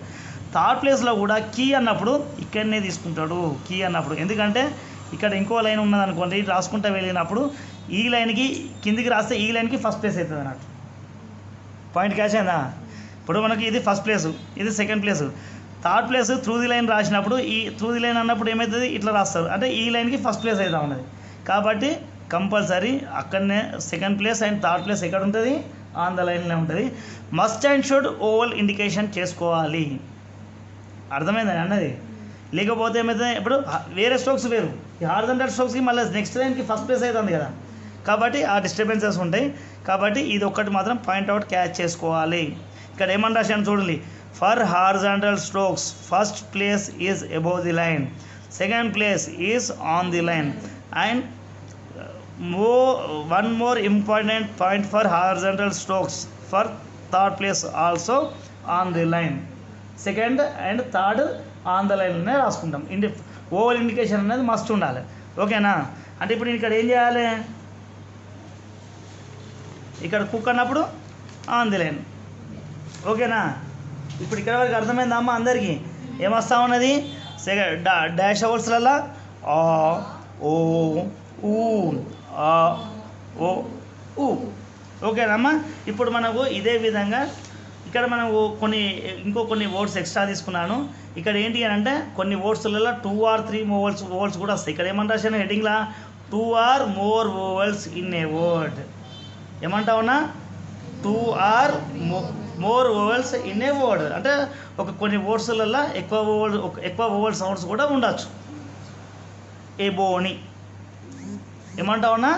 Speaker 1: థర్డ్ ప్లేస్లో కూడా కీ అన్నప్పుడు ఇక్కడనే తీసుకుంటాడు కీ అన్నప్పుడు. ఎందుకంటే ఇక్కడ ఇంకో లైన్ ఉన్నది అనుకోండి, రాసుకుంటూ వెళ్ళినప్పుడు ఈ లైన్కి కిందికి రాస్తే ఈ లైన్కి ఫస్ట్ ప్లేస్ అవుతుంది అన్నట్టు. పాయింట్ క్యాచ్ అయిందా? ఇప్పుడు మనకి ఇది ఫస్ట్ ప్లేసు, ఇది second place. Third place through the line రాసినప్పుడు ఈ త్రూ ది లైన్ అన్నప్పుడు ఏమవుతుంది, ఇట్లా రాస్తారు అంటే ఈ లైన్కి ఫస్ట్ ప్లేస్ అవుతా ఉన్నది. కాబట్టి కంపల్సరీ అక్కడనే second place and third place ఎక్కడ ఉంటుంది, ఆన్ ద లైన్లో ఉంటుంది. Must and should oval indication చేసుకోవాలి. అర్థమైందని అన్నది. లేకపోతే ఏమవుతుంది, ఇప్పుడు వేరే స్ట్రోక్స్ వేరు, ఈ హారిజాంటల్ స్ట్రోక్స్కి మళ్ళీ నెక్స్ట్ లైన్కి ఫస్ట్ ప్లేస్ అవుతుంది కదా, కాబట్టి ఆ డిస్టర్బెన్సెస్ ఉంటాయి. కాబట్టి ఇది ఒక్కటి మాత్రం పాయింట్అవుట్ క్యాచ్ చేసుకోవాలి. ఇక్కడ ఏమని రాశాను చూడండి, for horizontal strokes first place is above the line, second place is on the line and one more important point for horizontal strokes, for third place also on the line, second and third on the line అనే రాసుకుంటాం. Oval indication అనేది must ఉండాలి. ఓకేనా? అంటే ఇప్పుడు ఇక్కడ ఏం చేయాలి, ఇక్కడ కుక్ అన్నప్పుడు ఆన్ ది లైన్. ఓకేనా? ఇప్పుడు ఇక్కడ వరకు అర్థమైందమ్మా అందరికీ ఏమొస్తా ఉన్నది, డాష్ అవర్స్లలో ఆ ఓ ఊ ఆ ఓ ఊ. ఓకేనమ్మా? ఇప్పుడు మనకు ఇదే విధంగా ఇక్కడ మనకు కొన్ని వర్డ్స్ ఎక్స్ట్రా తీసుకున్నాను. ఇక్కడ ఏంటి అని అంటే కొన్ని వర్డ్స్లలో 2 or 3 వోవెల్స్ కూడా వస్తాయి. ఇక్కడ ఏమని రాశాను హెడ్డింగ్లా, 2 or more vowels in a word. ఏమంటావునా, 2 or more vowels in a word అంటే కొన్ని వర్డ్స్లలో ఎక్కువ వోవెల్ సౌండ్స్ కూడా ఉండొచ్చు. ఎబోని ఏమంటావునా,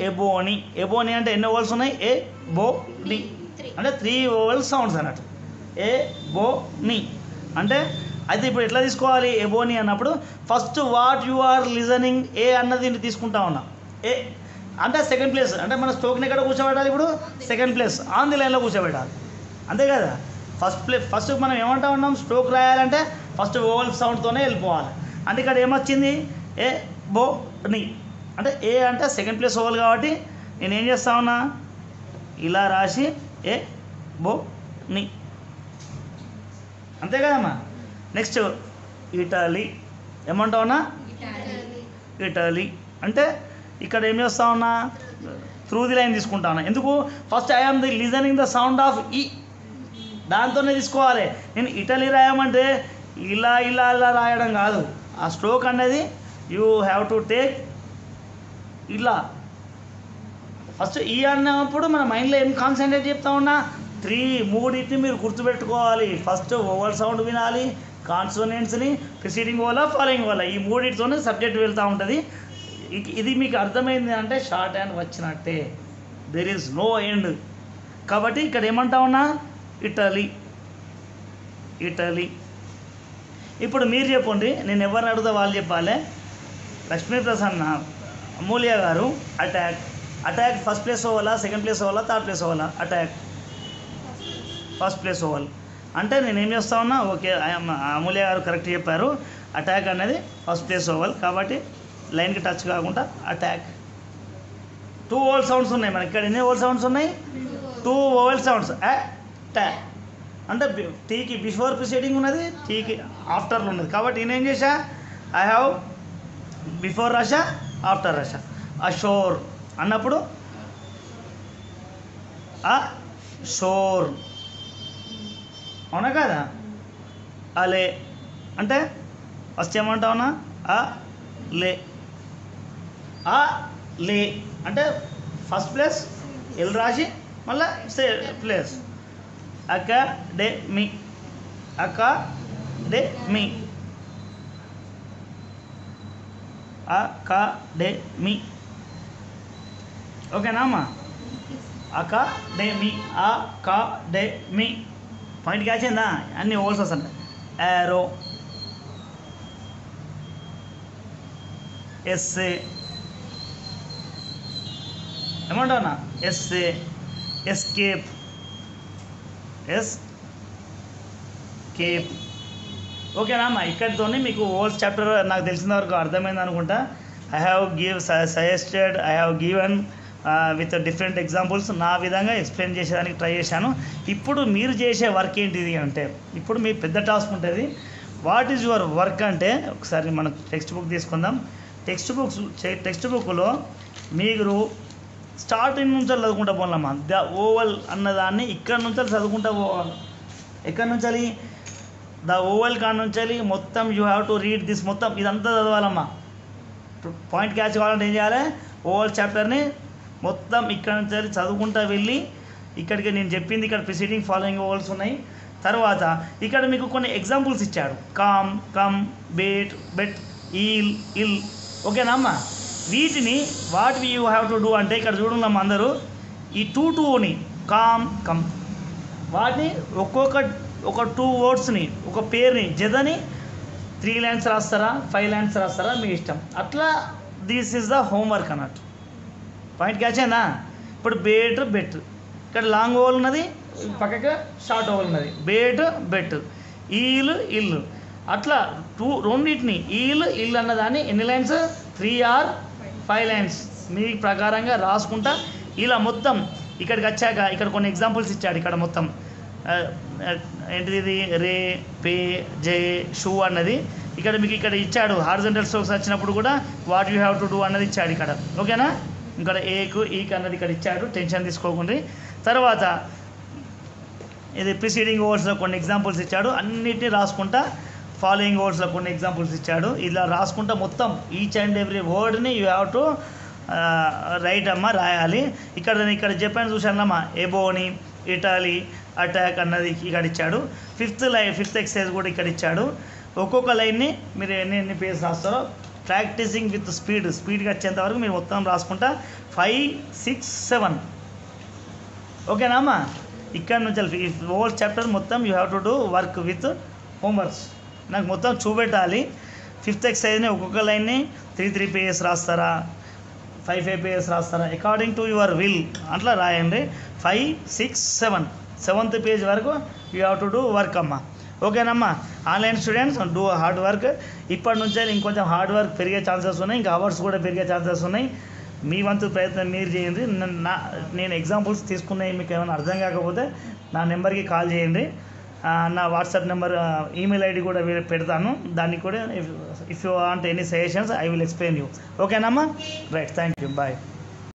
Speaker 1: ఎబోని. ఎబోని అంటే ఎన్ని వోవెల్స్ ఉన్నాయి, ఏ బో ని అంటే 3 వోవెల్ సౌండ్స్ అన్నట్టు. ఏ బో ని అంటే అయితే ఇప్పుడు ఎట్లా తీసుకోవాలి ఎబోని అన్నప్పుడు, first what you are listening A అన్నది తీసుకుంటా ఉన్నా. ఏ అంటే సెకండ్ ప్లేస్, అంటే మన స్ట్రోక్ని ఎక్కడ కూర్చోబెట్టాలి, ఇప్పుడు సెకండ్ ప్లేస్ ఆన్ ది లైన్లో కూర్చోబెట్టాలి, అంతే కదా. ఫస్ట్ మనం ఏమంటా ఉన్నాం, స్ట్రోక్ రాయాలంటే ఫస్ట్ వోవెల్ సౌండ్తోనే వెళ్ళిపోవాలి. అంటే ఇక్కడ ఏమొచ్చింది, ఏ బో ని అంటే ఏ అంటే సెకండ్ ప్లేస్ ఓవల్ కాబట్టి నేను ఏం చేస్తా ఉన్నా, ఇలా రాసి ఏ బో ని, అంతే కదమ్మా. Next Italy. ఏమంటా ఉన్నా, ఇటలీ అంటే ఇక్కడ ఏం చేస్తా ఉన్నా, త్రూ ది లైన్ తీసుకుంటా ఉన్నా. ఎందుకు, first I am the listening the sound of ఈ, దాంతోనే తీసుకోవాలి. నేను ఇటలీ రాయమంటే ఇలా ఇలా ఇలా రాయడం కాదు. ఆ స్ట్రోక్ అనేది యూ హ్యావ్ టు టేక్ ఇలా. ఫస్ట్ ఈ అన్నప్పుడు మన మైండ్లో ఏం కాన్సన్ట్రేట్ చెప్తా ఉన్నా, 3 మీరు గుర్తుపెట్టుకోవాలి. ఫస్ట్ ఓవల్ సౌండ్ వినాలి, కాన్సోనెంట్స్ని, ప్రిసీడింగ్ ఓవలా ఫాలోయింగ్ ఓవలా, ఈ 3తోనే సబ్జెక్ట్ వెళ్తూ ఉంటుంది. ఇది మీకు అర్థమైంది అంటే షార్ట్ హ్యాండ్ వచ్చినట్టే, దెర్ ఈజ్ నో ఎండ్. కాబట్టి ఇక్కడ ఏమంటా ఉన్నా, ఇటలీ ఇటలీ. ఇప్పుడు మీరు చెప్పండి, నేను ఎవరిని అడుగుతా వాళ్ళు చెప్పాలి. లక్ష్మీప్రసన్న అమూల్య గారు అటాక్ ఫస్ట్ ప్లేస్ ఓవలా, సెకండ్ ప్లేస్ ఓవలా, థర్డ్ ప్లేస్ ఓవలా? Attack first place vowel. అంటే నేను ఏం చేస్తా ఉన్నా, ఓకే అమూల్య గారు కరెక్ట్ చెప్పారు, అటాక్ అనేది ఫస్ట్ ప్లేస్ ఓవల్ కాబట్టి లైన్కి టచ్ కాకుండా అటాక్. 2 వోవెల్ సౌండ్స్ ఉన్నాయి మనకి. ఇక్కడ ఎన్ని వోవెల్ సౌండ్స్ ఉన్నాయి, 2 వోవెల్ సౌండ్స్. అటాక్ అంటే టీకి బిఫోర్ ప్రిసీడింగ్ ఉన్నది, టీకి ఆఫ్టర్లో ఉన్నది. కాబట్టి నేనేం చేశా, ఐ హ్యావ్ బిఫోర్ రాశా, ఆఫ్టర్ రాశా. అషోర్ అన్నప్పుడు షోర్, అవునా కదా. అలే అంటే ఫస్ట్ ఏమంటా ఉన్నా, లే లే అంటే ఫస్ట్ ప్లేస్ ఎల్ రాసి మళ్ళీ ప్లేస్. Academy academy academy. ఓకేనా అమ్మా, అకాడెమీ అకాడెమీ. పాయింట్ క్యాచ్ అయిందా, అన్నీ ఓల్స్ వస్తాయి. యారో ఎస్ఏ ఏమంటావునా, ఎస్ఏ ఎస్కేప్ ఎస్కేప్. ఓకేనా అమ్మా, ఇక్కడితోనే మీకు ఓల్స్ చాప్టర్ నాకు తెలిసిన వరకు అర్థమైంది అనుకుంటా. I have suggested, I have given with different examples. నా విధంగా ఎక్స్ప్లెయిన్ చేసేదానికి ట్రై చేశాను. ఇప్పుడు మీరు చేసే వర్క్ ఏంటిది అంటే, ఇప్పుడు మీ పెద్ద టాస్క్ ఉంటుంది. వాట్ ఈజ్ యువర్ వర్క్ అంటే, ఒకసారి మనం టెక్స్ట్ బుక్ తీసుకుందాం. టెక్స్ట్ బుక్లో మీరు స్టార్టింగ్ నుంచి చదువుకుంటా పోవాలమ్మా. ద ఓవల్ అన్నదాన్ని ఇక్కడ నుంచి చదువుకుంటా పోవాలి. ఎక్కడి నుంచి? ద ఓవల్ కాడ నుంచి మొత్తం you have to read this, మొత్తం ఇదంతా చదవాలమ్మా. పాయింట్ క్యాచ్ కావాలంటే ఏం చేయాలి? ఓవల్ చాప్టర్ని మొత్తం ఇక్కడ నుంచి చదువుకుంటా వెళ్ళి, ఇక్కడికి నేను చెప్పింది ఇక్కడ ప్రిసీడింగ్ ఫాలోయింగ్ ఓవల్స్ ఉన్నాయి. తర్వాత ఇక్కడ మీకు కొన్ని ఎగ్జాంపుల్స్ ఇచ్చాడు. Calm, come, bait, bet, eel, ill. ఓకేనా అమ్మా? వీటిని what you have to do అంటే, ఇక్కడ చూడండి అందరూ ఈ టూని కామ్, కమ్, వాటిని ఒక 2 వర్డ్స్ని, ఒక పేరుని, జదని 3 లైన్స్ రాస్తారా, 5 లైన్స్ రాస్తారా, మీ ఇష్టం. అట్లా దిస్ ఈజ్ ద హోంవర్క్ అన్నట్టు. పాయింట్ క్యాచ్ అయిందా? ఇప్పుడు బేట్, బెట్, ఇక్కడ లాంగ్ ఓవల్ ఉన్నది, పక్కగా షార్ట్ ఓవల్ ఉన్నది. బేట్, బెట్, ఈల్, ఇల్లు. అట్లా రెండింటిని ఈల్, ఇల్లు అన్నదాన్ని ఎన్ని లైన్స్? 3 or 5 లైన్స్ మీ ప్రకారంగా రాసుకుంటా ఇలా మొత్తం ఇక్కడికి వచ్చాక ఇక్కడ కొన్ని ఎగ్జాంపుల్స్ ఇచ్చాడు. ఇక్కడ మొత్తం ఏంటిది? ఇది రే, పే, జే, షూ అన్నది ఇక్కడ మీకు ఇక్కడ ఇచ్చాడు. హారిజంటల్ స్ట్రోక్స్ వచ్చినప్పుడు కూడా what you have to do అన్నది ఇచ్చాడు ఇక్కడ. ఓకేనా? ఇక్కడ ఏకు, ఈక్ అన్నది ఇక్కడ ఇచ్చాడు. టెన్షన్ తీసుకోకండి. తర్వాత ఇది ప్రిసీడింగ్ ఓవర్స్లో కొన్ని ఎగ్జాంపుల్స్ ఇచ్చాడు. అన్నిటినీ రాసుకుంటా ఫాలోయింగ్ వర్డ్స్లో కొన్ని ఎగ్జాంపుల్స్ ఇచ్చాడు. ఇలా రాసుకుంటా మొత్తం ఈచ్ అండ్ ఎవ్రీ వర్డ్ని యూ హ్యావ్ టు రైట్ అమ్మ, రాయాలి. ఇక్కడ చెప్పాను చూశానమ్మా, ఎబోని, ఇటాలీ, అటాక్ అన్నది ఇక్కడ ఇచ్చాడు. ఫిఫ్త్ ఎక్సర్సైజ్ కూడా ఇక్కడ ఇచ్చాడు. ఒక్కొక్క లైన్ని మీరు ఎన్ని పేజెస్ రాస్తారో ప్రాక్టీసింగ్ విత్ స్పీడ్గా వచ్చేంత వరకు మీరు మొత్తం రాసుకుంటా 5, 6, 7. ఓకేనా అమ్మా? ఇక్కడ నుంచి హోల్ చాప్టర్ మొత్తం you have to do work with homeworks. నాకు మొత్తం చూపెట్టాలి. 5th ఎక్సర్సైజ్ని ఒక్కొక్క లైన్ని 3 పేజెస్ రాస్తారా, 5 పేజెస్ రాస్తారా, అకార్డింగ్ టు యువర్ విల్ అట్లా రాయండి. 5, 6, 7, 7th పేజ్ వరకు you have to do work అమ్మా. ఓకేనమ్మా? Online students do hard work. ఇప్పటి నుంచే ఇంకొంచెం హార్డ్ వర్క్ పెరిగే ఛాన్సెస్ ఉన్నాయి, ఇంకా అవర్స్ కూడా పెరిగే ఛాన్సెస్ ఉన్నాయి. మీ వంతు ప్రయత్నం మీరు చేయండి. నేను ఎగ్జాంపుల్స్ తీసుకున్నాయి మీకు ఏమైనా అర్థం కాకపోతే నా నెంబర్కి కాల్ చేయండి. నా వాట్సాప్ నెంబర్, ఈమెయిల్ ఐడి కూడా పెడతాను. దానికి కూడా if you want any suggestions I will explain you. ఓకేనమ్మా? Right, thank you, bye.